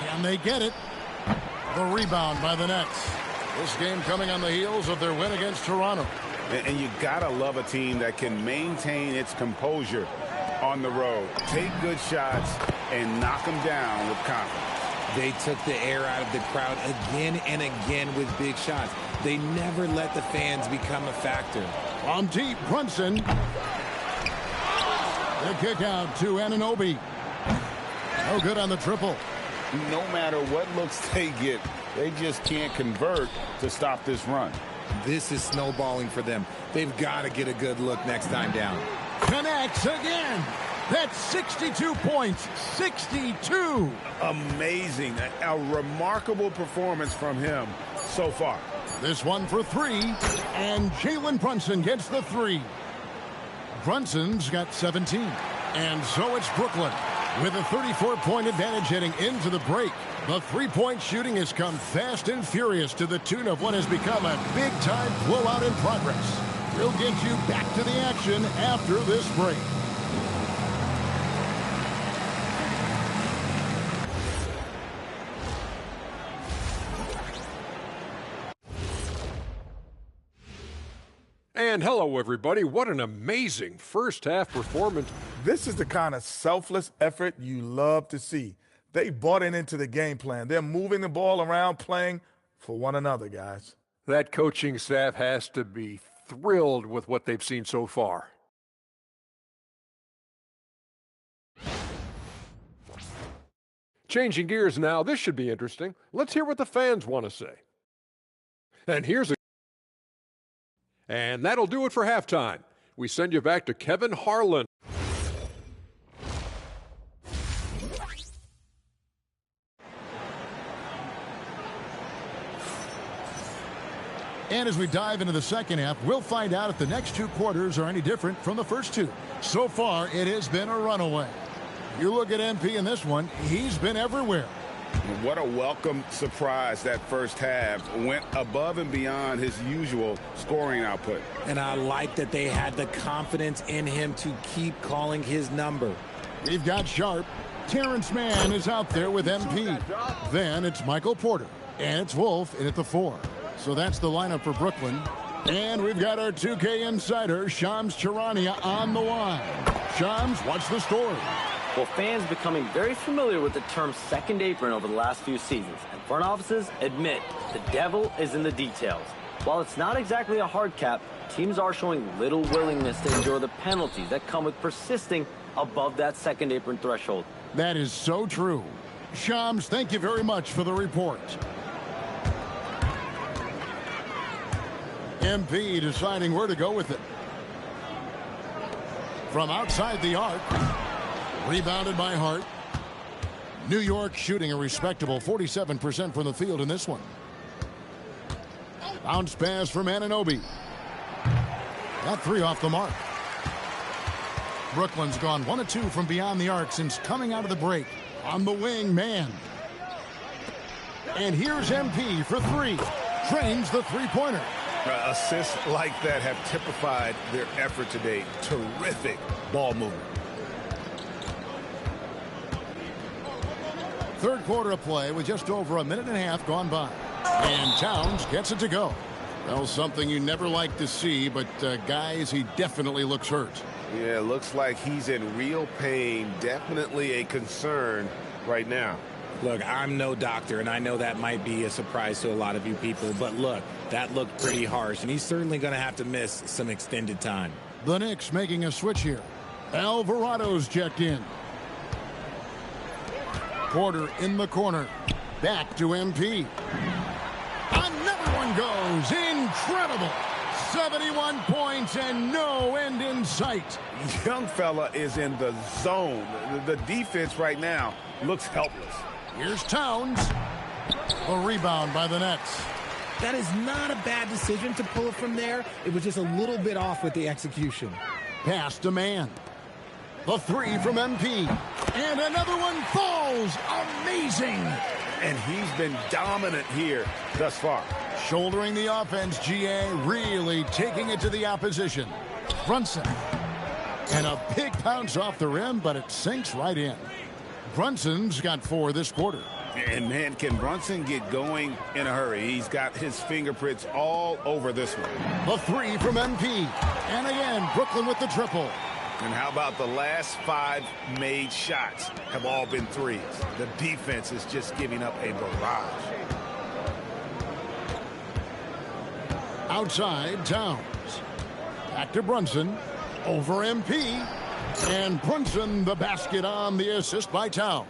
Can they get it? The rebound by the Nets. This game coming on the heels of their win against Toronto. And you gotta love a team that can maintain its composure on the road. Take good shots and knock them down with confidence. They took the air out of the crowd again and again with big shots. They never let the fans become a factor. From deep, Brunson. The kick out to Anunoby. No good on the triple. No matter what looks they get, they just can't convert to stop this run. This is snowballing for them. They've got to get a good look next time down. Connects again. That's 62 points. 62. Amazing. A remarkable performance from him so far. This one for three. And Jalen Brunson gets the three. Brunson's got 17. And so it's Brooklyn with a 34-point advantage heading into the break. The three-point shooting has come fast and furious to the tune of what has become a big-time blowout in progress. We'll get you back to the action after this break. And hello, everybody. What an amazing first-half performance. This is the kind of selfless effort you love to see. They bought into the game plan. They're moving the ball around, playing for one another, guys. That coaching staff has to be thrilled with what they've seen so far. Changing gears now. This should be interesting. Let's hear what the fans want to say. And that'll do it for halftime. We send you back to Kevin Harlan. And as we dive into the second half, we'll find out if the next two quarters are any different from the first two. So far, it has been a runaway. You look at MP in this one, he's been everywhere. What a welcome surprise that first half. Went above and beyond his usual scoring output. And I like that they had the confidence in him to keep calling his number. We've got Sharp. Terrence Mann is out there with MP. Then it's Michael Porter. And it's Wolf in at the 4. So that's the lineup for Brooklyn. And we've got our 2K insider, Shams Charania, on the line. Shams, what's the story? Well, fans becoming very familiar with the term second apron over the last few seasons, and front offices admit the devil is in the details. While it's not exactly a hard cap, teams are showing little willingness to endure the penalties that come with persisting above that second apron threshold. That is so true. Shams, thank you very much for the report. MP deciding where to go with it. From outside the arc. Rebounded by Hart. New York shooting a respectable 47% from the field in this one. Bounce pass from Anunoby. That three off the mark. Brooklyn's gone 1 of 2 from beyond the arc since coming out of the break. On the wing, Mann. And here's MP for three. Drains the three-pointer. Assists like that have typified their effort today. Terrific ball movement. Third quarter of play with just over a minute and a half gone by. And Towns gets it to go. Well, something you never like to see, but guys, he definitely looks hurt. Yeah, looks like he's in real pain. Definitely a concern right now. Look, I'm no doctor, and I know that might be a surprise to a lot of you people, but look, that looked pretty harsh, and he's certainly going to have to miss some extended time. The Knicks making a switch here. Alvarado's checked in. Porter in the corner. Back to MP. Another one goes. Incredible. 71 points and no end in sight. Young fella is in the zone. The defense right now looks helpless. Here's Towns. A rebound by the Nets. That is not a bad decision to pull it from there. It was just a little bit off with the execution. Pass to Mann. The three from MP. And another one falls. Amazing. And he's been dominant here thus far. Shouldering the offense, GA really taking it to the opposition. Brunson. And a big pounce off the rim, but it sinks right in. Brunson's got 4 this quarter. And, man, can Brunson get going in a hurry? He's got his fingerprints all over this one. The 3 from MP. And again, Brooklyn with the triple. And how about the last 5 made shots have all been threes? The defense is just giving up a barrage. Outside, Towns. Back to Brunson. Over MP. And Brunson the basket on the assist by Towns.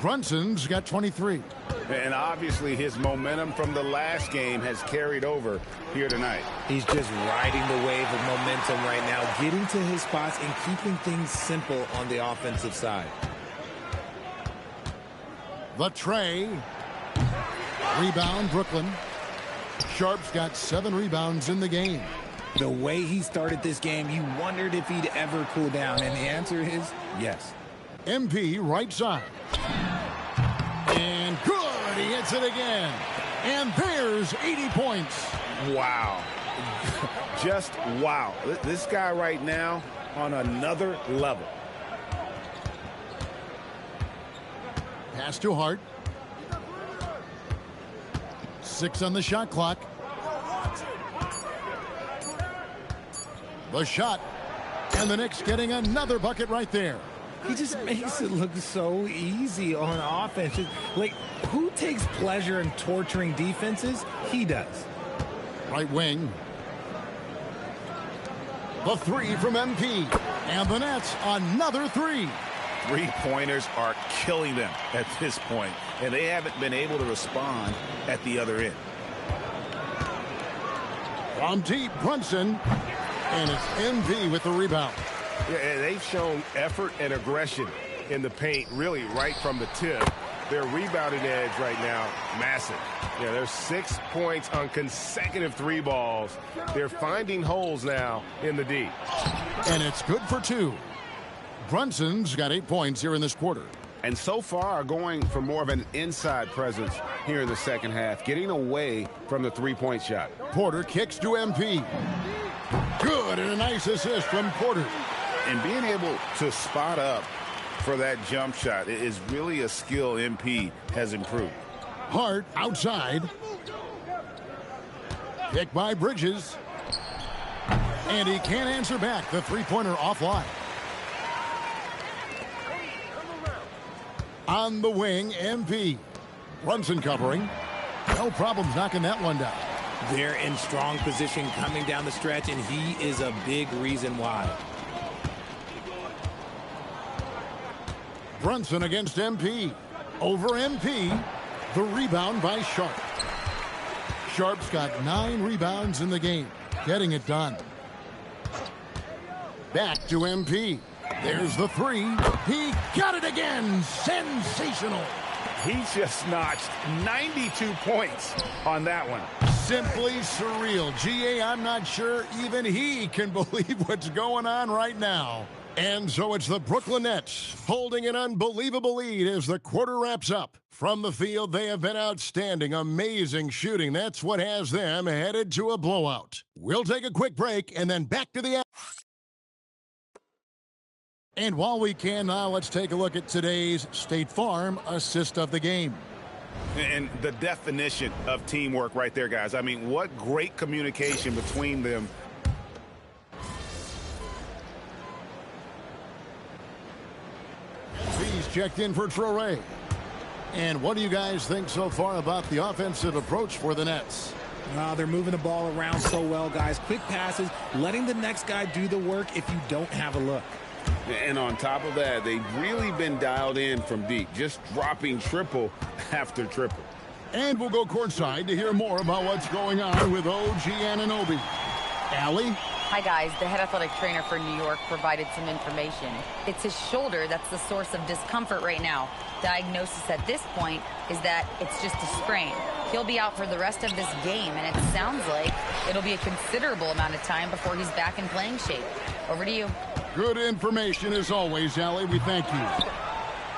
Brunson's got 23. And obviously his momentum from the last game has carried over here tonight. He's just riding the wave of momentum right now, getting to his spots and keeping things simple on the offensive side. The tray. Rebound, Brooklyn. Sharp's got 7 rebounds in the game. The way he started this game, you wondered if he'd ever cool down, and the answer is yes. MP right side. And good, he hits it again. And there's 80 points. Wow. Just wow. This guy right now on another level. Pass to Hart. 6 on the shot clock. The shot. And the Knicks getting another bucket right there. He just makes it look so easy on offense. Like, who takes pleasure in torturing defenses? He does. Right wing. The 3 from MP. And the Nets, another 3. 3-pointers are killing them at this point, and they haven't been able to respond at the other end. From deep, Brunson. And it's MP with the rebound. Yeah, they've shown effort and aggression in the paint, really right from the tip. Their rebounding edge right now, massive. Yeah, there's 6 points on consecutive 3 balls. They're finding holes now in the D. And it's good for 2. Brunson's got 8 points here in this quarter. And so far are going for more of an inside presence here in the second half, getting away from the 3-point shot. Porter kicks to MP. Good, and a nice assist from Porter. And being able to spot up for that jump shot is really a skill MP has improved. Hart outside. Picked by Bridges. And he can't answer back. The 3-pointer offline. On the wing, MP. Brunson covering. No problems knocking that one down. They're in strong position coming down the stretch, and he is a big reason why. Brunson against MP. Over MP. The rebound by Sharp. Sharp's got 9 rebounds in the game. Getting it done. Back to MP. There's the 3. He got it again. Sensational. He just notched 92 points on that one. Simply surreal. GA, I'm not sure even he can believe what's going on right now. And so it's the Brooklyn Nets holding an unbelievable lead as the quarter wraps up. From the field, they have been outstanding, amazing shooting. That's what has them headed to a blowout. We'll take a quick break and then back to the... And while we can now, let's take a look at today's State Farm assist of the game. And the definition of teamwork right there, guys. I mean, what great communication between them. He's checked in for Traore. And what do you guys think so far about the offensive approach for the Nets? They're moving the ball around so well, guys. Quick passes, letting the next guy do the work if you don't have a look. And on top of that, they've really been dialed in from deep, just dropping triple after triple. And we'll go courtside to hear more about what's going on with OG Anunoby. Allie? Hi, guys. The head athletic trainer for New York provided some information. It's his shoulder that's the source of discomfort right now. Diagnosis at this point is that it's just a sprain. He'll be out for the rest of this game, and it sounds like it'll be a considerable amount of time before he's back in playing shape. Over to you. Good information as always, Allie. We thank you.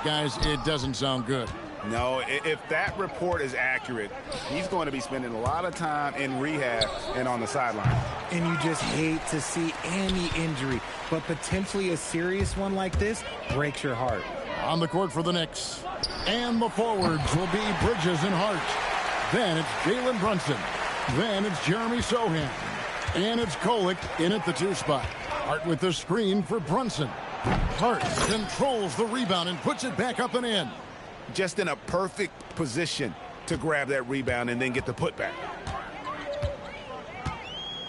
Guys, it doesn't sound good. No, if that report is accurate, he's going to be spending a lot of time in rehab and on the sideline. And you just hate to see any injury, but potentially a serious one like this breaks your heart. On the court for the Knicks. And the forwards will be Bridges and Hart. Then it's Jalen Brunson. Then it's Jeremy Sohan. And it's Kolek in at the 2 spot. Hart with the screen for Brunson. Hart controls the rebound and puts it back up and in. Just in a perfect position to grab that rebound and then get the putback.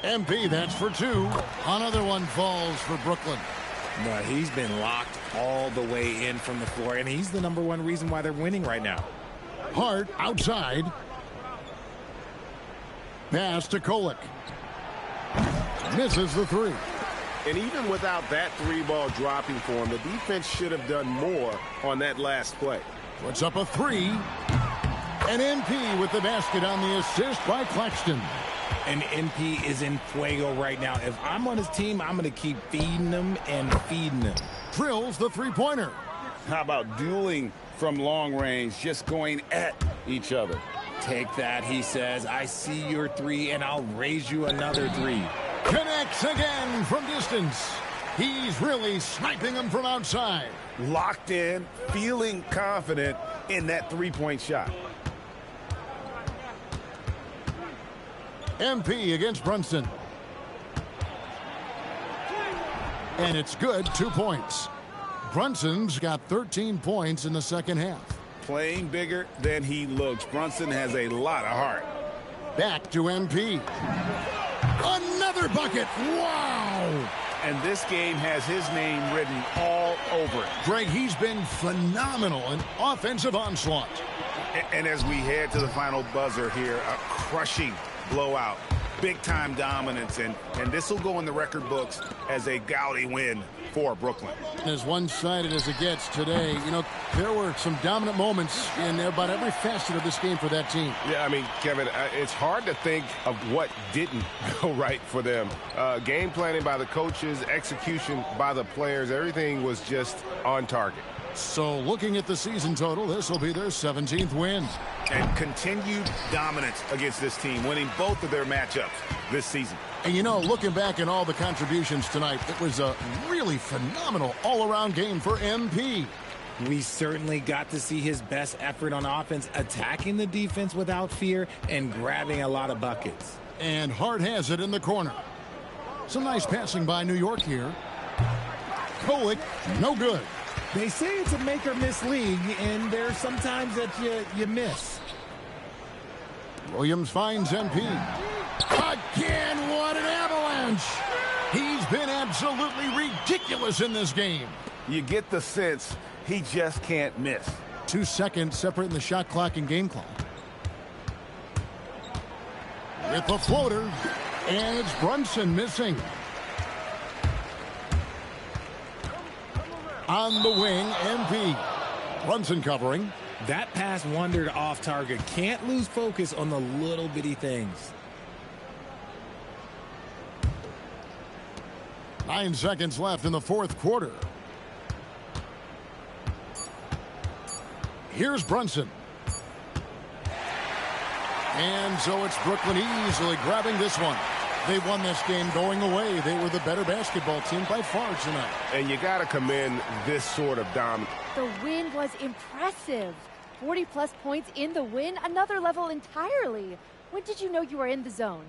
MP, that's for 2. Another one falls for Brooklyn. But he's been locked all the way in from the floor, and he's the #1 reason why they're winning right now. Hart outside. Pass to Kolek. Misses the 3. And even without that 3-ball dropping for him, the defense should have done more on that last play. Puts up a 3. And NP with the basket on the assist by Claxton. And NP is in fuego right now. If I'm on his team, I'm going to keep feeding him and feeding him. Drills the 3-pointer. How about dueling from long range, just going at each other? Take that, he says. I see your 3, and I'll raise you another 3. Connects again from distance. He's really sniping them from outside. Locked in, feeling confident in that 3-point shot. MP against Brunson. And it's good, 2 points. Brunson's got 13 points in the second half. Playing bigger than he looks. Brunson has a lot of heart. Back to MP. Another bucket. Wow. And this game has his name written all over it. Greg, he's been phenomenal in offensive onslaught. And as we head to the final buzzer here, a crushing blowout, big-time dominance, and this will go in the record books as a gaudy win for Brooklyn. As one-sided as it gets today, you know, there were some dominant moments in about every facet of this game for that team. Yeah, I mean, Kevin, it's hard to think of what didn't go right for them. Game planning by the coaches, execution by the players, everything was just on target. So looking at the season total, this will be their 17th win. And continued dominance against this team, winning both of their matchups this season. And you know, looking back at all the contributions tonight, it was a really phenomenal all-around game for MP. We certainly got to see his best effort on offense, attacking the defense without fear and grabbing a lot of buckets. And Hart has it in the corner. Some nice passing by New York here. Kolek, no good. They say it's a make or miss league, and there's sometimes that you miss. Williams finds MP. Again, what an avalanche! He's been absolutely ridiculous in this game. You get the sense he just can't miss. 2 seconds separating the shot clock and game clock. With the floater, and it's Brunson missing. On the wing, MP. Brunson covering. That pass wandered off target. Can't lose focus on the little bitty things. 9 seconds left in the fourth quarter. Here's Brunson. And so it's Brooklyn easily grabbing this one. They won this game going away. They were the better basketball team by far tonight. And you got to commend this sort of dominance. The win was impressive. 40-plus points in the win, another level entirely. When did you know you were in the zone?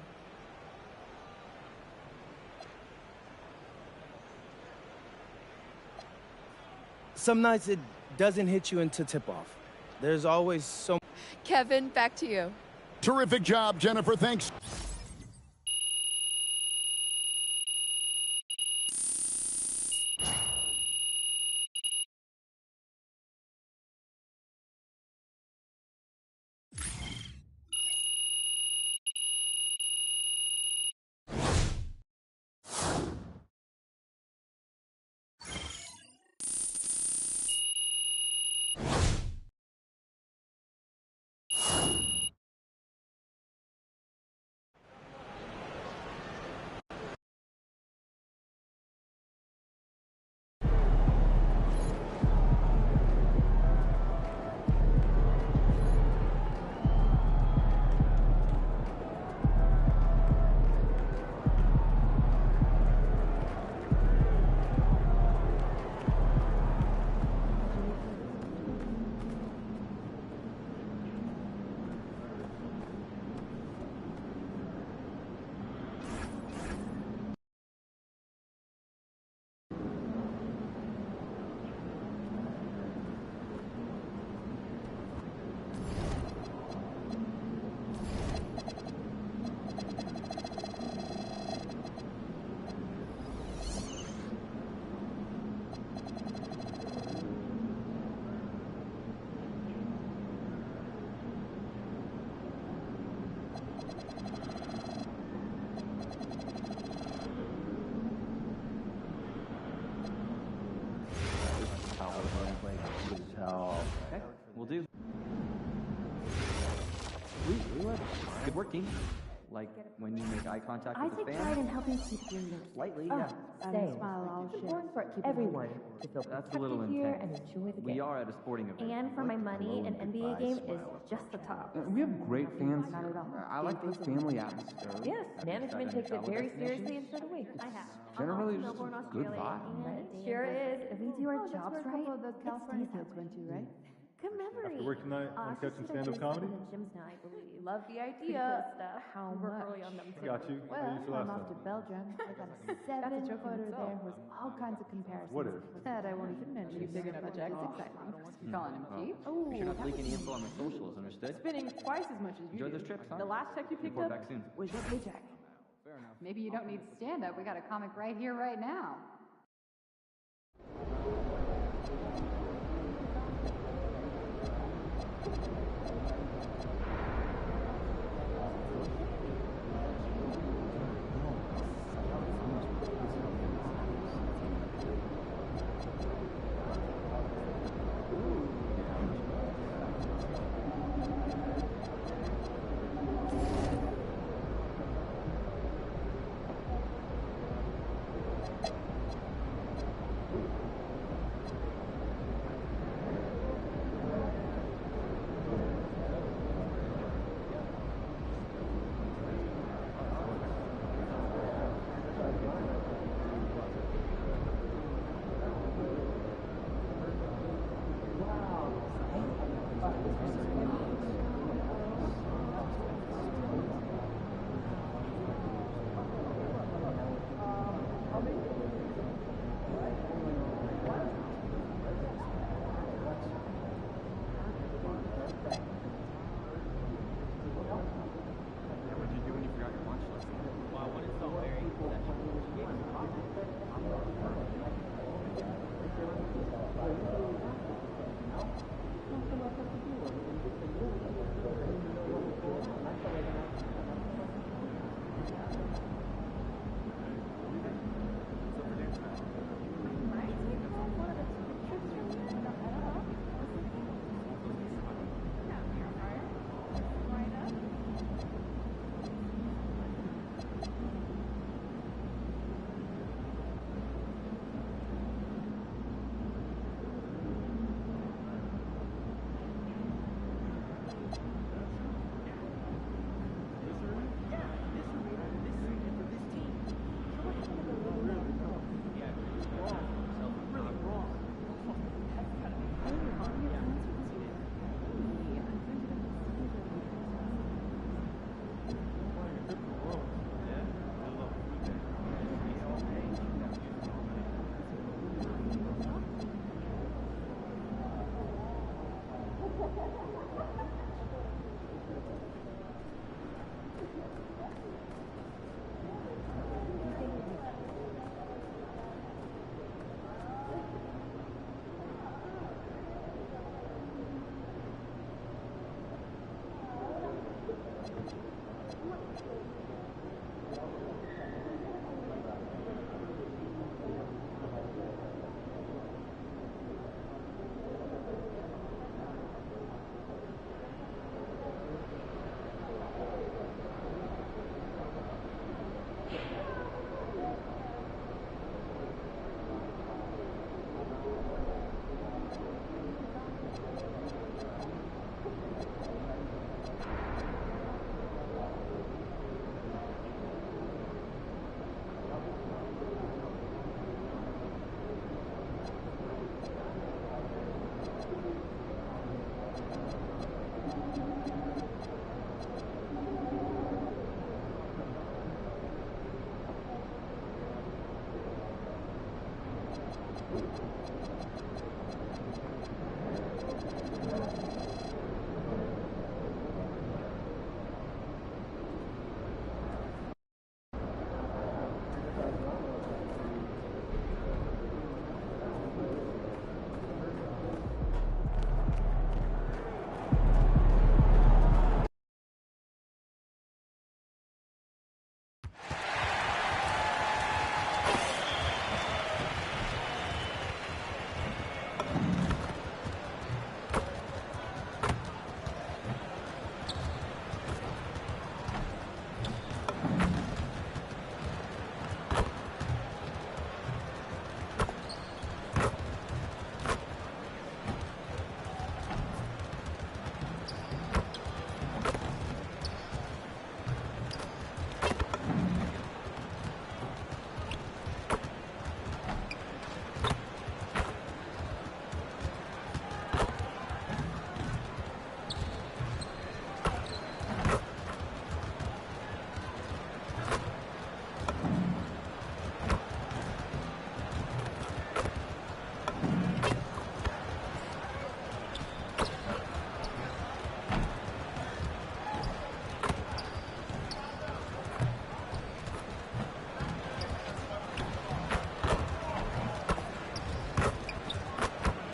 Some nights it doesn't hit you until tip-off. There's always so... Kevin, back to you. Terrific job, Jennifer. Thanks. do. Good work, team. Like when you make eye contact I with the take fan. pride in helping keep doing this. Slightly, Oh, yeah. same. It's important for everyone to feel That's a little protected here and intense. enjoy the game. We are at a sporting event. And for my money, an NBA game is just the top. We have great fans Not here. at all. I like the family atmosphere. Yes, management takes it very seriously, and so do we. I have. Generally, just a good vibe. It sure is. If we do our jobs right, the California kids went to, right? good memory. After work tonight, want to catch some stand-up comedy? Gyms now, I believe. Love the Pretty idea. cool stuff. How We're much? early on them too. Got you. How you feel I'm last off to time? Belgium. I got a 7-footer there with all kinds of comparisons. What is? That I won't even mention. You big enough to check? Exciting. Calling him Pete? Be sure not to leak any info on my socials, understood? Spending twice as much as you Enjoy do. those trips, huh? The last check you picked Report up back soon. was your paycheck. Fair enough. Maybe you don't need stand-up. We got a comic right here, right now.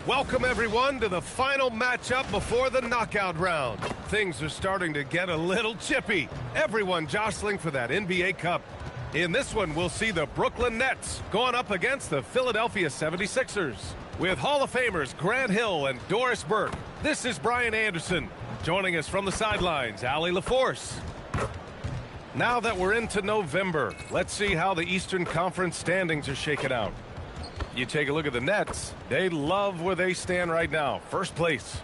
Welcome, everyone, to the final matchup before the knockout round. Things are starting to get a little chippy. Everyone jostling for that NBA Cup. In this one, we'll see the Brooklyn Nets going up against the Philadelphia 76ers. With Hall of Famers Grant Hill and Doris Burke, this is Brian Anderson. Joining us from the sidelines, Allie LaForce. Now that we're into November, let's see how the Eastern Conference standings are shaking out. You take a look at the Nets, they love where they stand right now, first place.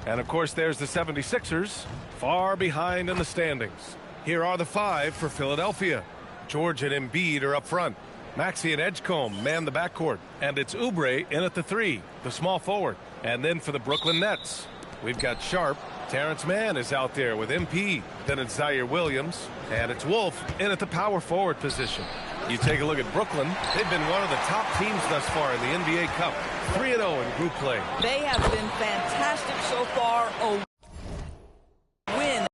And of course, there's the 76ers, far behind in the standings. Here are the 5 for Philadelphia. George and Embiid are up front. Maxey and Edgecombe man the backcourt. And it's Oubre in at the 3, the small forward. And then for the Brooklyn Nets, we've got Sharp. Terrence Mann is out there with MP. Then it's Zaire Williams. And it's Wolf in at the power forward position. You take a look at Brooklyn. They've been one of the top teams thus far in the NBA Cup. 3-0 in group play. They have been fantastic so far. A win.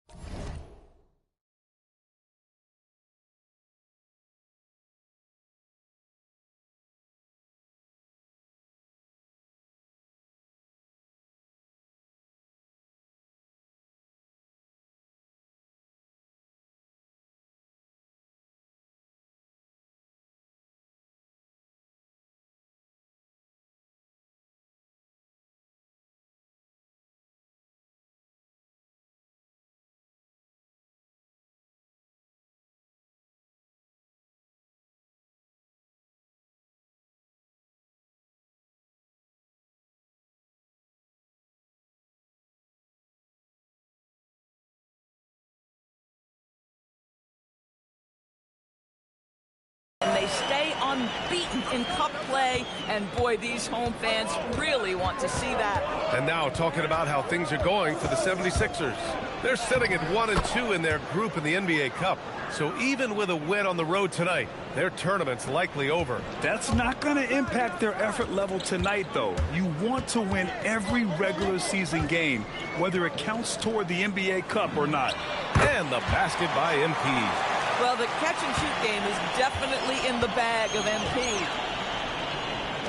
And they stay unbeaten in cup play, and boy, these home fans really want to see that. And now talking about how things are going for the 76ers. They're sitting at 1-2 in their group in the NBA Cup. So even with a win on the road tonight, their tournament's likely over. That's not going to impact their effort level tonight, though. You want to win every regular season game, whether it counts toward the NBA Cup or not. And the basket by MP. Well, the catch-and-shoot game is definitely in the bag of MP.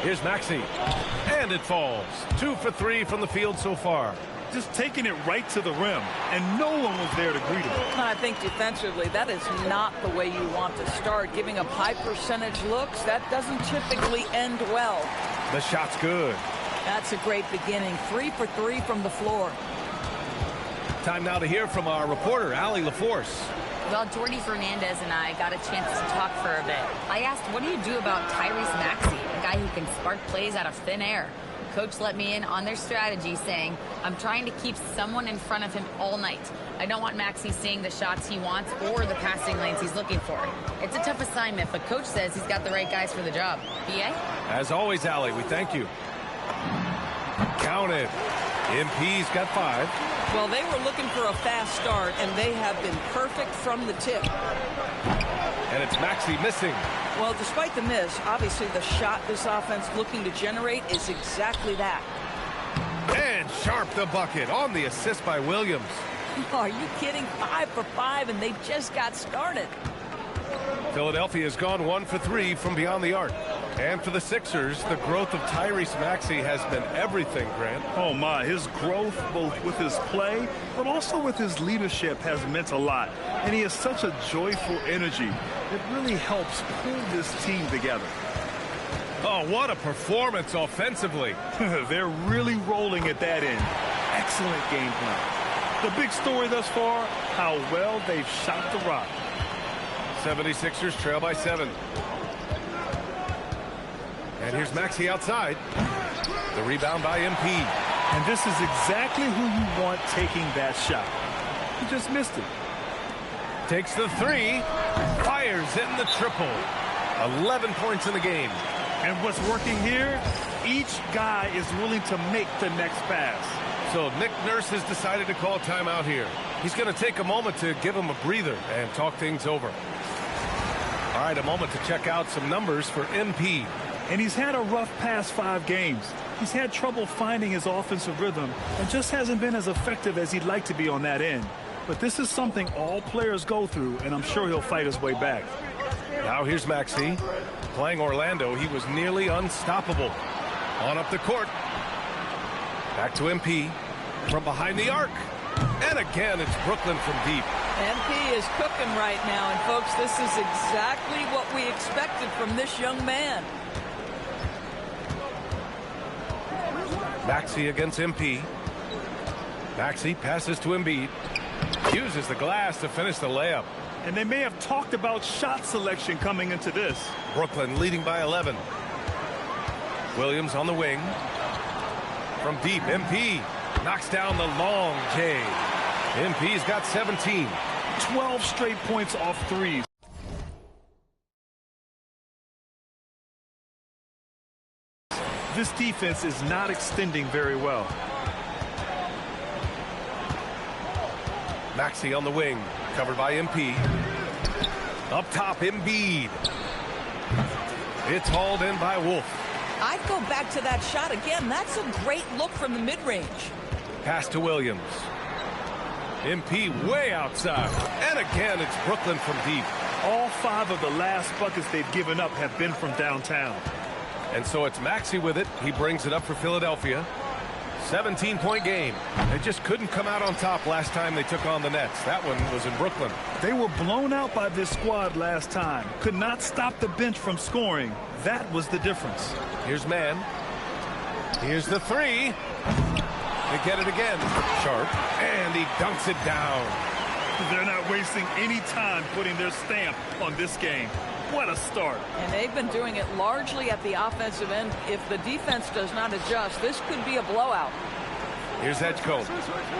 Here's Maxey. And it falls. 2 for 3 from the field so far. Just taking it right to the rim, and no one was there to greet him. I think defensively, that is not the way you want to start. Giving up high percentage looks, that doesn't typically end well. The shot's good. That's a great beginning. 3 for 3 from the floor. Time now to hear from our reporter, Allie LaForce. Well, Jordy Fernandez and I got a chance to talk for a bit. I asked, what do you do about Tyrese Maxey, a guy who can spark plays out of thin air? Coach let me in on their strategy, saying, I'm trying to keep someone in front of him all night. I don't want Maxey seeing the shots he wants or the passing lanes he's looking for. It's a tough assignment, but Coach says he's got the right guys for the job. B.A.? As always, Allie, we thank you. Count it. MP's got 5. Well, they were looking for a fast start, and they have been perfect from the tip. And it's Maxey missing. Well, despite the miss, obviously the shot this offense looking to generate is exactly that. And Sharp the bucket on the assist by Williams. Are you kidding? 5 for 5, and they just got started. Philadelphia has gone 1 for 3 from beyond the arc. And for the Sixers, the growth of Tyrese Maxey has been everything, Grant. Oh, my. His growth, both with his play, but also with his leadership, has meant a lot. And he has such a joyful energy. It really helps pull this team together. Oh, what a performance offensively. They're really rolling at that end. Excellent game plan. The big story thus far, how well they've shot the rock. 76ers trail by 7. And here's Maxey outside. The rebound by MP. And this is exactly who you want taking that shot. He just missed it. Takes the 3. Fires in the triple. 11 points in the game. And what's working here, each guy is willing to make the next pass. So Nick Nurse has decided to call timeout here. He's going to take a moment to give him a breather and talk things over. All right, a moment to check out some numbers for MP. And he's had a rough past 5 games. He's had trouble finding his offensive rhythm and just hasn't been as effective as he'd like to be on that end. But this is something all players go through, and I'm sure he'll fight his way back. Now here's Maxey. Playing Orlando, he was nearly unstoppable. On up the court. Back to MP. From behind the arc. And again, it's Brooklyn from deep. MP is cooking right now. And, folks, this is exactly what we expected from this young man. Maxey against MP. Maxey passes to Embiid. Uses the glass to finish the layup. And they may have talked about shot selection coming into this. Brooklyn leading by 11. Williams on the wing. From deep, MP knocks down the long J. MP's got 17. 12 straight points off threes. This defense is not extending very well. Maxey on the wing, covered by MP. Up top, Embiid. It's hauled in by Wolf. I'd go back to that shot again. That's a great look from the mid-range. Pass to Williams. MP way outside. And again, it's Brooklyn from deep. All 5 of the last buckets they've given up have been from downtown. And so it's Maxey with it. He brings it up for Philadelphia. 17-point game. They just couldn't come out on top last time they took on the Nets. That one was in Brooklyn. They were blown out by this squad last time. Could not stop the bench from scoring. That was the difference. Here's Mann. Here's the three. They get it again. Sharp. And he dunks it down. They're not wasting any time putting their stamp on this game. What a start. And they've been doing it largely at the offensive end. If the defense does not adjust, this could be a blowout. Here's Edgecombe.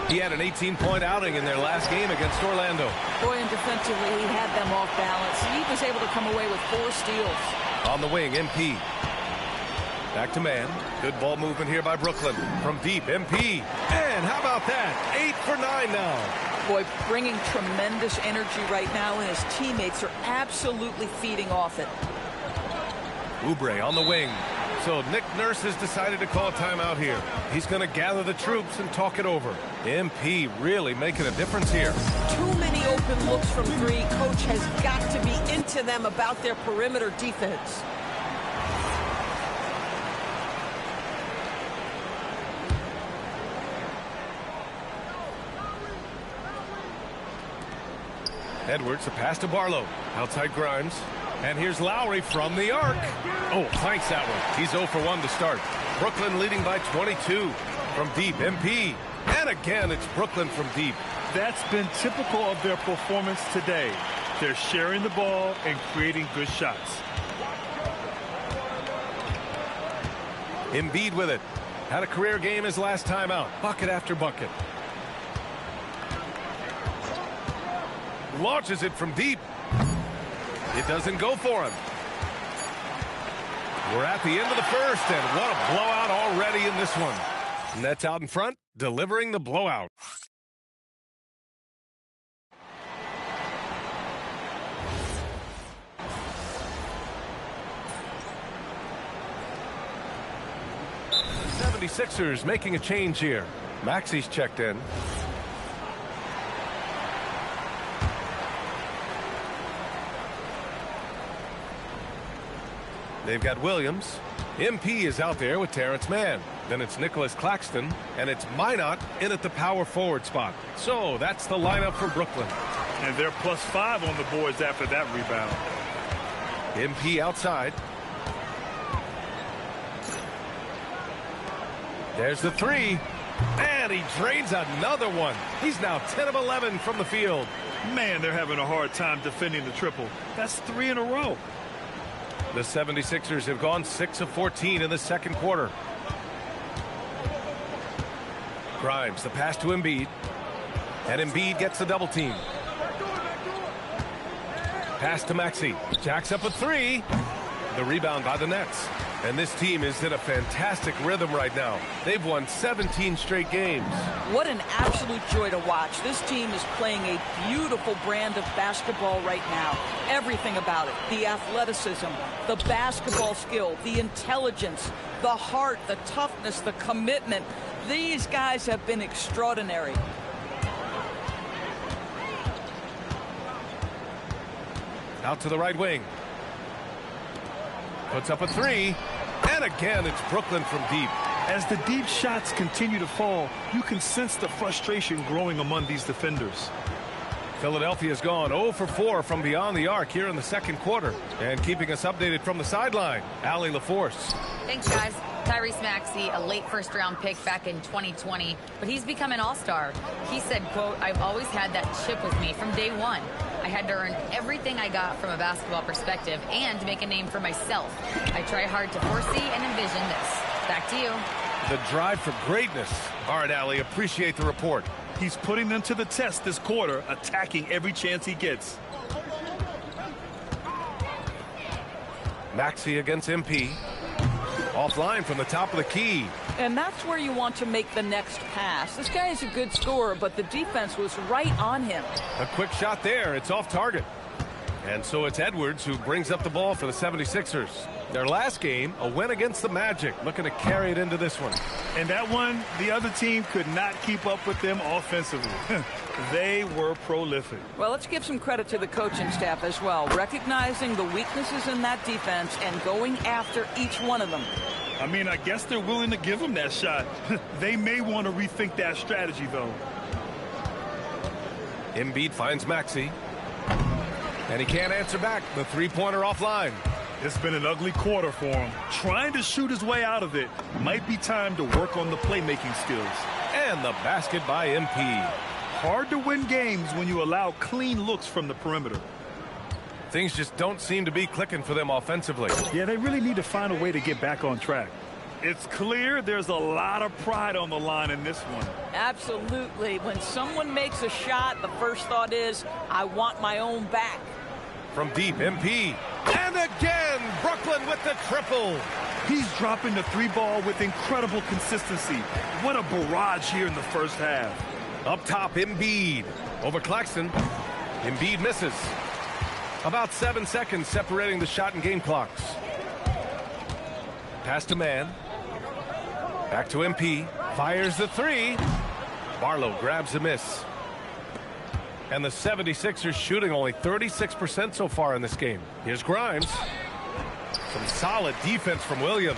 He had an 18-point outing in their last game against Orlando. Boy, and defensively, he had them off balance. He was able to come away with 4 steals. On the wing, MP. Back to Mann. Good ball movement here by Brooklyn. From deep, MP. And how about that? 8 for 9 now. Boy, bringing tremendous energy right now, and his teammates are absolutely feeding off it. Oubre on the wing. So Nick Nurse has decided to call a timeout here. He's going to gather the troops and talk it over. MP really making a difference here. Too many open looks from 3. Coach has got to be into them about their perimeter defense. Edwards, a pass to Barlow. Outside Grimes. And here's Lowry from the arc. Oh, thanks that one. He's 0 for 1 to start. Brooklyn leading by 22. From deep, MP. And again, it's Brooklyn from deep. That's been typical of their performance today. They're sharing the ball and creating good shots. Embiid with it. Had a career game his last time out. Bucket after bucket. Launches it from deep. It doesn't go for him. We're at the end of the first, and what a blowout already in this one. Nets out in front, delivering the blowout. The 76ers making a change here. Maxey's checked in. They've got Williams. MP is out there with Terrence Mann. Then it's Nicholas Claxton, and it's Minot in at the power forward spot. So that's the lineup for Brooklyn. And they're +5 on the boards after that rebound. MP outside. There's the three. And he drains another one. He's now 10 of 11 from the field. Man, they're having a hard time defending the triple. That's 3 in a row. The 76ers have gone 6 of 14 in the second quarter. Grimes, the pass to Embiid. And Embiid gets the double team. Pass to Maxey. Jacks up a 3. The rebound by the Nets. And this team is in a fantastic rhythm right now. They've won 17 straight games. What an absolute joy to watch. This team is playing a beautiful brand of basketball right now. Everything about it. The athleticism, the basketball skill, the intelligence, the heart, the toughness, the commitment. These guys have been extraordinary. Out to the right wing. Puts up a 3. And again, it's Brooklyn from deep. As the deep shots continue to fall, you can sense the frustration growing among these defenders. Philadelphia's gone 0 for 4 from beyond the arc here in the second quarter. And keeping us updated from the sideline, Allie LaForce. Thanks, guys. Tyrese Maxey, a late first-round pick back in 2020, but he's become an all-star. He said, quote, "I've always had that chip with me from day one. I had to earn everything I got from a basketball perspective and make a name for myself. I try hard to foresee and envision this." Back to you. The drive for greatness. All right, Allie, appreciate the report. He's putting them to the test this quarter, attacking every chance he gets. Maxey against MP. Offline from the top of the key. And that's where you want to make the next pass. This guy is a good scorer, but the defense was right on him. A quick shot there. It's off target. And so it's Edwards who brings up the ball for the 76ers. Their last game, a win against the Magic, looking to carry it into this one. And that one, the other team could not keep up with them offensively. They were prolific. Well, let's give some credit to the coaching staff as well, recognizing the weaknesses in that defense and going after each one of them. I mean, I guess they're willing to give them that shot. They may want to rethink that strategy, though. Embiid finds Maxey. And he can't answer back. The three-pointer offline. It's been an ugly quarter for him. Trying to shoot his way out of it. Might be time to work on the playmaking skills. And the basket by MP. Hard to win games when you allow clean looks from the perimeter. Things just don't seem to be clicking for them offensively. Yeah, they really need to find a way to get back on track. It's clear there's a lot of pride on the line in this one. Absolutely. When someone makes a shot, the first thought is, I want my own back. From deep, MP. And again, Brooklyn with the triple. He's dropping the three ball with incredible consistency. What a barrage here in the first half. Up top, Embiid. Over Claxton. Embiid misses. About 7 seconds separating the shot and game clocks. Pass to man. Back to MP. Fires the three. Barlow grabs the miss. And the 76ers shooting only 36% so far in this game. Here's Grimes. Some solid defense from Williams.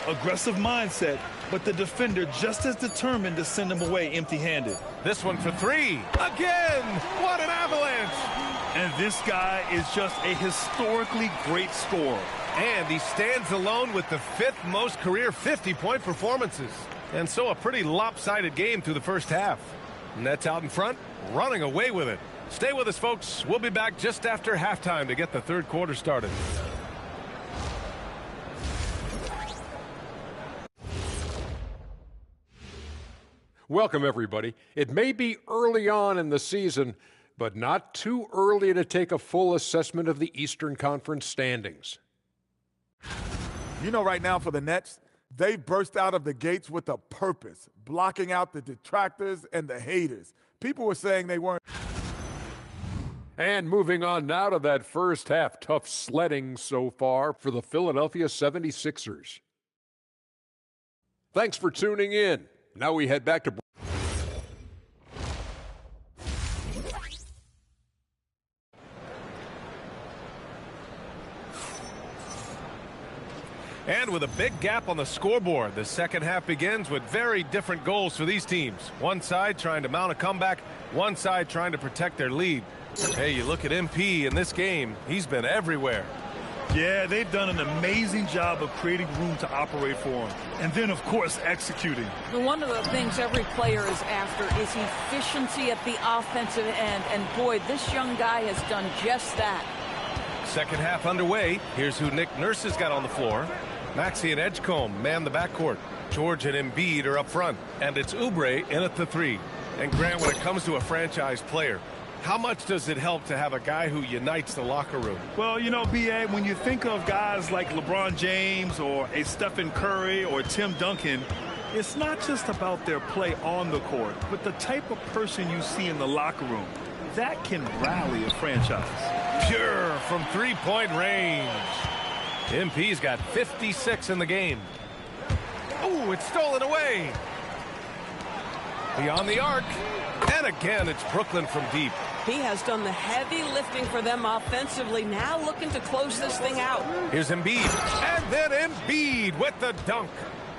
Aggressive mindset, but the defender just as determined to send him away empty-handed. This one for three. Again! What an avalanche! And this guy is just a historically great scorer. And he stands alone with the fifth most career 50-point performances. And so a pretty lopsided game through the first half. Nets out in front, running away with it. Stay with us, folks. We'll be back just after halftime to get the third quarter started. Welcome, everybody. It may be early on in the season, but not too early to take a full assessment of the Eastern Conference standings. You know, right now for the Nets, they burst out of the gates with a purpose, blocking out the detractors and the haters. People were saying they weren't. And moving on now to that first half, tough sledding so far for the Philadelphia 76ers. Thanks for tuning in. Now we head back to... And with a big gap on the scoreboard, the second half begins with very different goals for these teams. One side trying to mount a comeback, one side trying to protect their lead. Hey, you look at MP in this game, he's been everywhere. Yeah, they've done an amazing job of creating room to operate for him. And then, of course, executing. One of the things every player is after is efficiency at the offensive end. And boy, this young guy has done just that. Second half underway. Here's who Nick Nurse has got on the floor. Maxey and Edgecombe man the backcourt. George and Embiid are up front. And it's Oubre in at the three. And Grant, when it comes to a franchise player, how much does it help to have a guy who unites the locker room? Well, you know, B.A., when you think of guys like LeBron James or a Stephen Curry or Tim Duncan, it's not just about their play on the court, but the type of person you see in the locker room. That can rally a franchise. Pure from three-point range. MP's got 56 in the game. Oh, it's stolen away. Beyond the arc. And again, it's Brooklyn from deep. He has done the heavy lifting for them offensively. Now looking to close this thing out. Here's Embiid. And then Embiid with the dunk.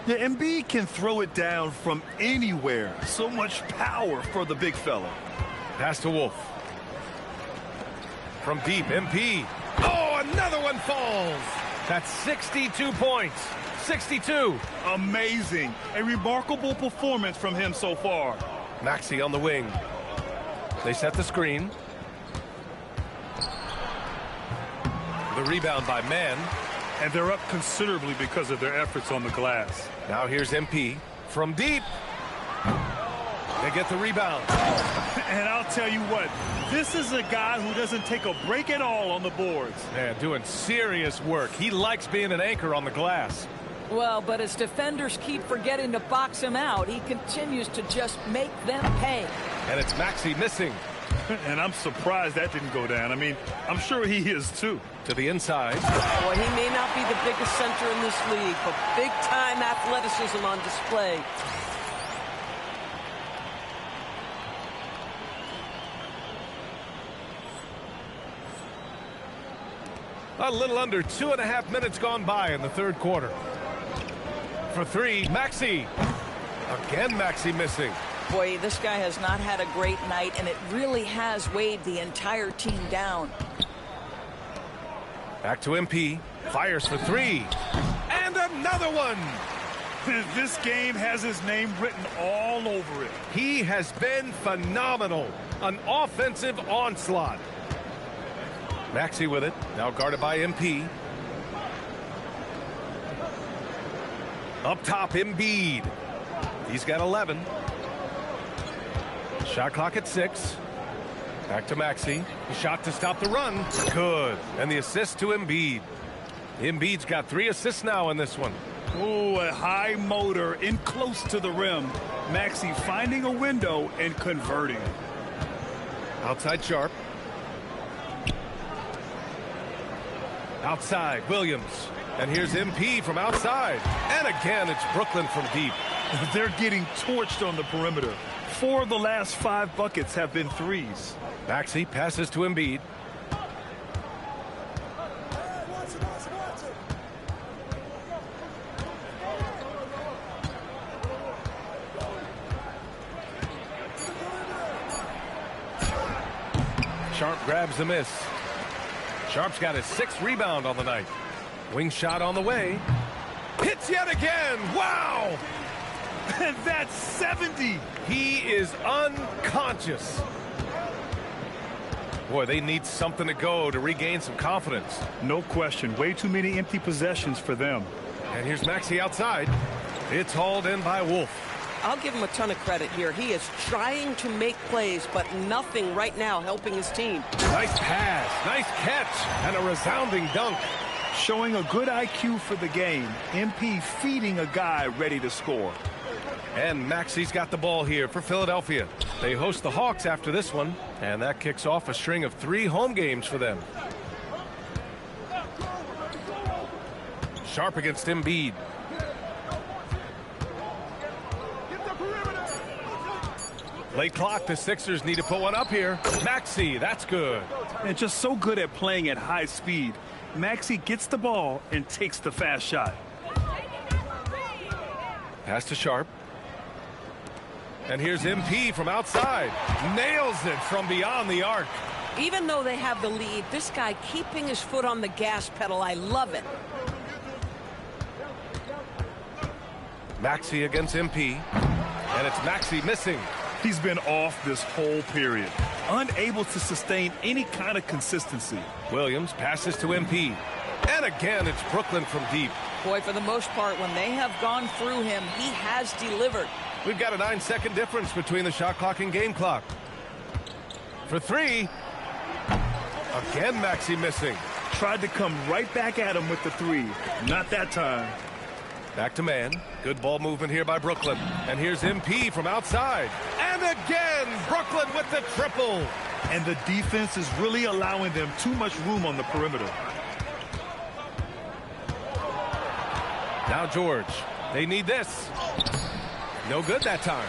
Yeah, Embiid can throw it down from anywhere. So much power for the big fella. Pass to Wolf. From deep, MP. Oh, another one falls. That's 62 points. 62. Amazing. A remarkable performance from him so far. Maxey on the wing. They set the screen. The rebound by Mann. And they're up considerably because of their efforts on the glass. Now here's MP from deep. They get the rebound. And I'll tell you what, this is a guy who doesn't take a break at all on the boards. Man, doing serious work. He likes being an anchor on the glass. Well, but as defenders keep forgetting to box him out, he continues to just make them pay. And it's Maxey missing. And I'm surprised that didn't go down. I mean, I'm sure he is too. To the inside. Well, he may not be the biggest center in this league, but big-time athleticism on display. A little under 2.5 minutes gone by in the third quarter. For three, Maxey. Again, Maxey missing. Boy, this guy has not had a great night, and it really has weighed the entire team down. Back to MP. Fires for three. And another one. This game has his name written all over it. He has been phenomenal. An offensive onslaught. Maxey with it. Now guarded by MP. Up top, Embiid. He's got 11. Shot clock at 6. Back to Maxey. The shot to stop the run. Good. And the assist to Embiid. Embiid's got 3 assists now in this one. Oh, a high motor in close to the rim. Maxey finding a window and converting. Outside Sharp. Outside Williams. And here's MP from outside. And again, it's Brooklyn from deep. They're getting torched on the perimeter. 4 of the last 5 buckets have been threes. Maxey passes to Embiid. Sharp grabs the miss. Sharp's got his 6th rebound on the night. Wing shot on the way. Hits yet again. Wow! And that's 70. He is unconscious. Boy, they need something to go to regain some confidence. No question. Way too many empty possessions for them. And here's Maxey outside. It's hauled in by Wolf. I'll give him a ton of credit here. He is trying to make plays, but nothing right now helping his team. Nice pass, nice catch, and a resounding dunk. Showing a good IQ for the game. MP feeding a guy ready to score. And Maxey's got the ball here for Philadelphia. They host the Hawks after this one, and that kicks off a string of 3 home games for them. Sharp against Embiid. Late clock, the Sixers need to put one up here. Maxey, that's good. And just so good at playing at high speed. Maxey gets the ball and takes the fast shot. Pass to Sharp. And here's MP from outside. Nails it from beyond the arc. Even though they have the lead, this guy keeping his foot on the gas pedal, I love it. Maxey against MP. And it's Maxey missing. He's been off this whole period. Unable to sustain any kind of consistency. Williams passes to MP. And again, it's Brooklyn from deep. Boy, for the most part, when they have gone through him, he has delivered. We've got a 9-second difference between the shot clock and game clock. For 3. Again, Maxey missing. Tried to come right back at him with the 3. Not that time. Back to Mann. Good ball movement here by Brooklyn. And here's MP from outside. And again, Brooklyn with the triple. And the defense is really allowing them too much room on the perimeter. Now George. They need this. No good that time.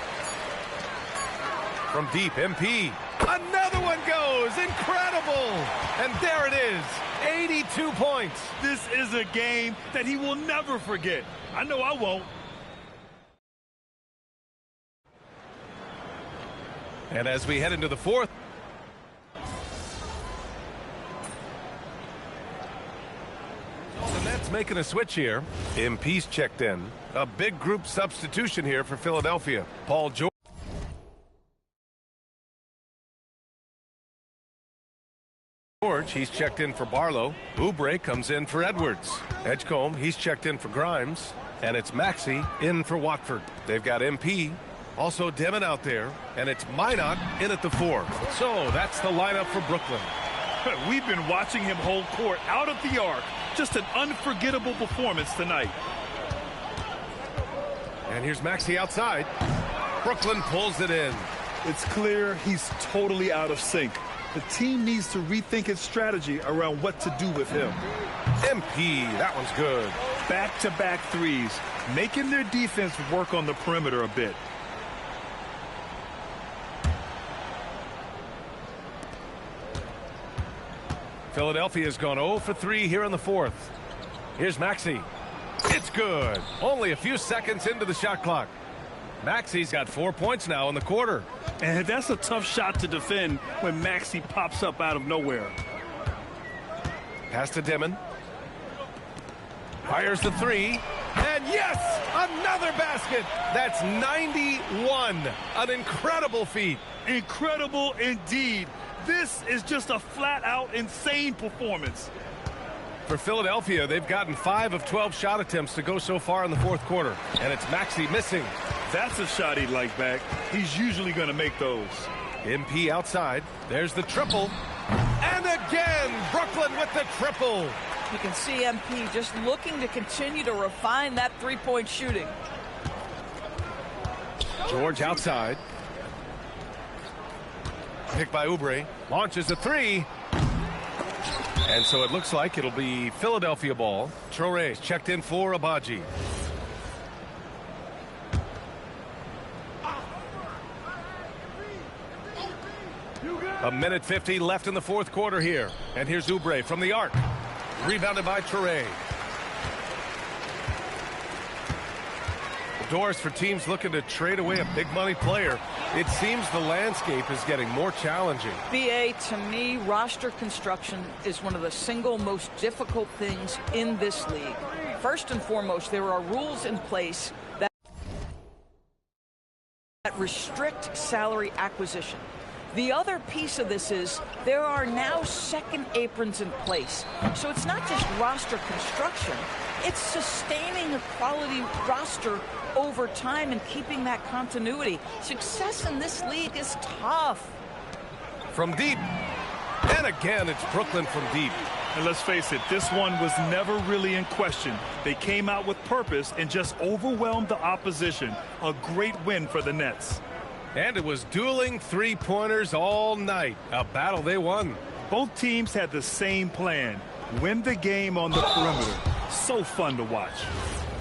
From deep, MP. Another one goes. Incredible. And there it is. 82 points. This is a game that he will never forget. I know I won't. And as we head into the fourth, the Nets making a switch here. MP's checked in. A big group substitution here for Philadelphia. Paul George, he's checked in for Barlow. Oubre comes in for Edwards. Edgecombe, he's checked in for Grimes. And it's Maxey in for Watford. They've got MP, also Demon out there, and it's Minot in at the 4. So that's the lineup for Brooklyn. We've been watching him hold court out of the arc. Just an unforgettable performance tonight. And here's Maxey outside. Brooklyn pulls it in. It's clear he's totally out of sync. The team needs to rethink its strategy around what to do with him. MP, that one's good. Back-to-back threes, making their defense work on the perimeter a bit. Philadelphia's gone 0 for 3 here in the fourth. Here's Maxey. It's good. Only a few seconds into the shot clock. Maxey's got 4 points now in the quarter. And that's a tough shot to defend when Maxey pops up out of nowhere. Pass to Demon. Fires the 3. And yes, another basket. That's 91. An incredible feat. Incredible indeed. This is just a flat-out insane performance. For Philadelphia, they've gotten 5 of 12 shot attempts to go so far in the fourth quarter. And it's Maxey missing. That's a shot he'd like back. He's usually going to make those. MP outside. There's the triple. And again, Brooklyn with the triple. You can see MP just looking to continue to refine that three-point shooting. George outside. Picked by Oubre. Launches a 3. And so it looks like it'll be Philadelphia ball. Traore's checked in for Abaji. A minute 50 left in the fourth quarter here. And here's Oubre from the arc. Rebounded by Traore. Doors for teams looking to trade away a big money player. It seems the landscape is getting more challenging. BA, to me, roster construction is one of the single most difficult things in this league. First and foremost, there are rules in place that restrict salary acquisition. The other piece of this is there are now second aprons in place. So it's not just roster construction, it's sustaining a quality roster over time and keeping that continuity. Success in this league is tough. From deep. And again, it's Brooklyn from deep. And let's face it, this one was never really in question. They came out with purpose and just overwhelmed the opposition. A great win for the Nets. And it was dueling three-pointers all night. A battle they won. Both teams had the same plan. Win the game on the perimeter. So fun to watch.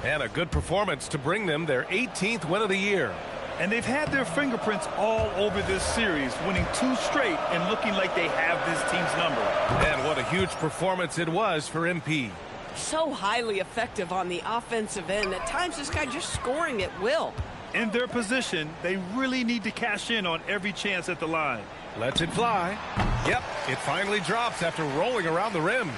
And a good performance to bring them their 18th win of the year. And they've had their fingerprints all over this series, winning 2 straight and looking like they have this team's number. And what a huge performance it was for MP. So highly effective on the offensive end. At times, this guy just scoring at will. In their position, they really need to cash in on every chance at the line. Lets it fly. Yep, it finally drops after rolling around the rim.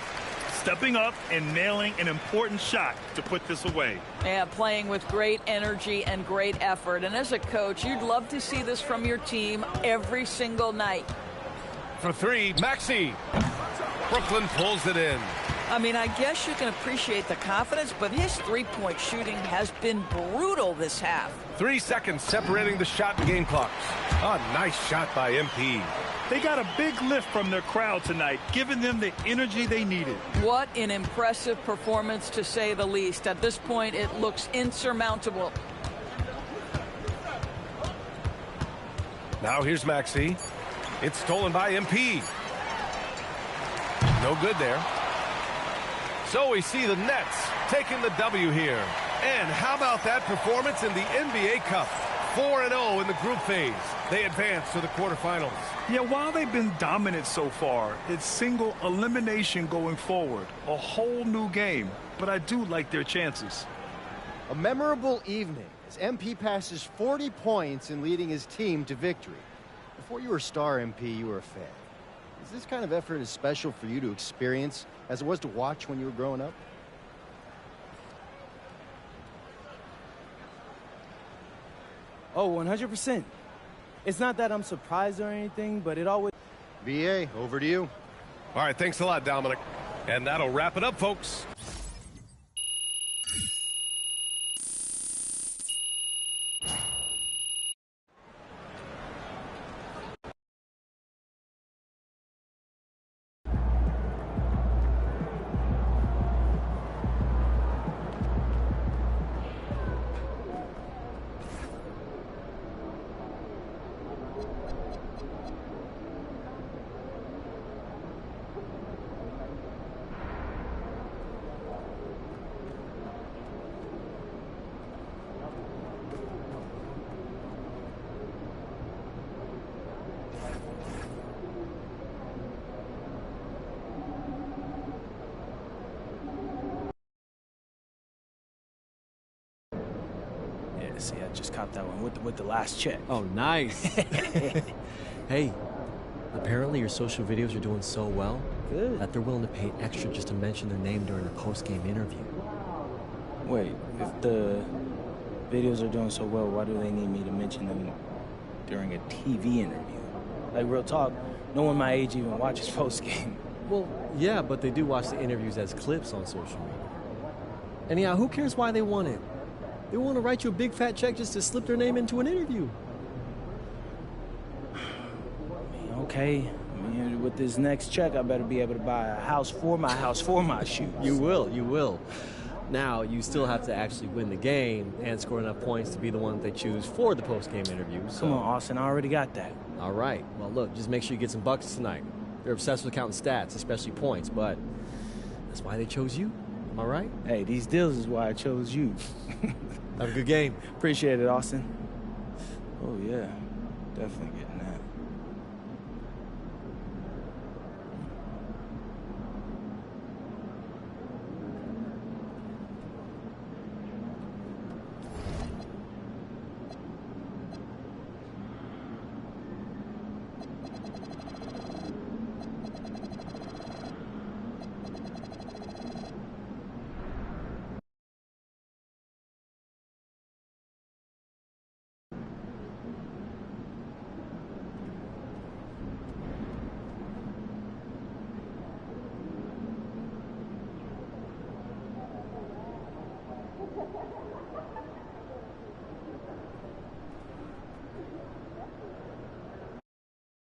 Stepping up and nailing an important shot to put this away. Yeah, playing with great energy and great effort. And as a coach, you'd love to see this from your team every single night. For 3, Maxey. Brooklyn pulls it in. I mean, I guess you can appreciate the confidence, but his three-point shooting has been brutal this half. 3 seconds separating the shot and game clocks. A nice shot by MP. They got a big lift from their crowd tonight, giving them the energy they needed. What an impressive performance, to say the least. At this point, it looks insurmountable. Now here's Maxey. It's stolen by MP. No good there. So we see the Nets taking the W here. And how about that performance in the NBA Cup? 4-0 in the group phase. They advance to the quarterfinals. Yeah, while they've been dominant so far, it's single elimination going forward. A whole new game. But I do like their chances. A memorable evening as MP passes 40 points in leading his team to victory. Before you were a star, MP, you were a fan. Is this kind of effort as special for you to experience as it was to watch when you were growing up? Oh, 100%. It's not that I'm surprised or anything, but it always... BA, over to you. All right, thanks a lot, Dominic. And that'll wrap it up, folks. See, I just caught that one with the last check. Oh, nice. Hey, apparently your social videos are doing so well that they're willing to pay extra just to mention their name during a post-game interview. Wait, if the videos are doing so well, why do they need me to mention them during a TV interview? Like, real talk, no one my age even watches post-game. Well, yeah, but they do watch the interviews as clips on social media. Anyhow, who cares why they want it? They want to write you a big fat check just to slip their name into an interview. Okay, I mean, with this next check, I better be able to buy a house for my shoes. You will. Now, you still have to actually win the game and score enough points to be the one that they choose for the post-game interview. So. Come on, Austin, I already got that. All right. Well, look, just make sure you get some buckets tonight. They're obsessed with counting stats, especially points, but that's why they chose you. Am I right? Hey, these deals is why I chose you. Have a good game. Appreciate it, Austin. Oh, yeah. Definitely get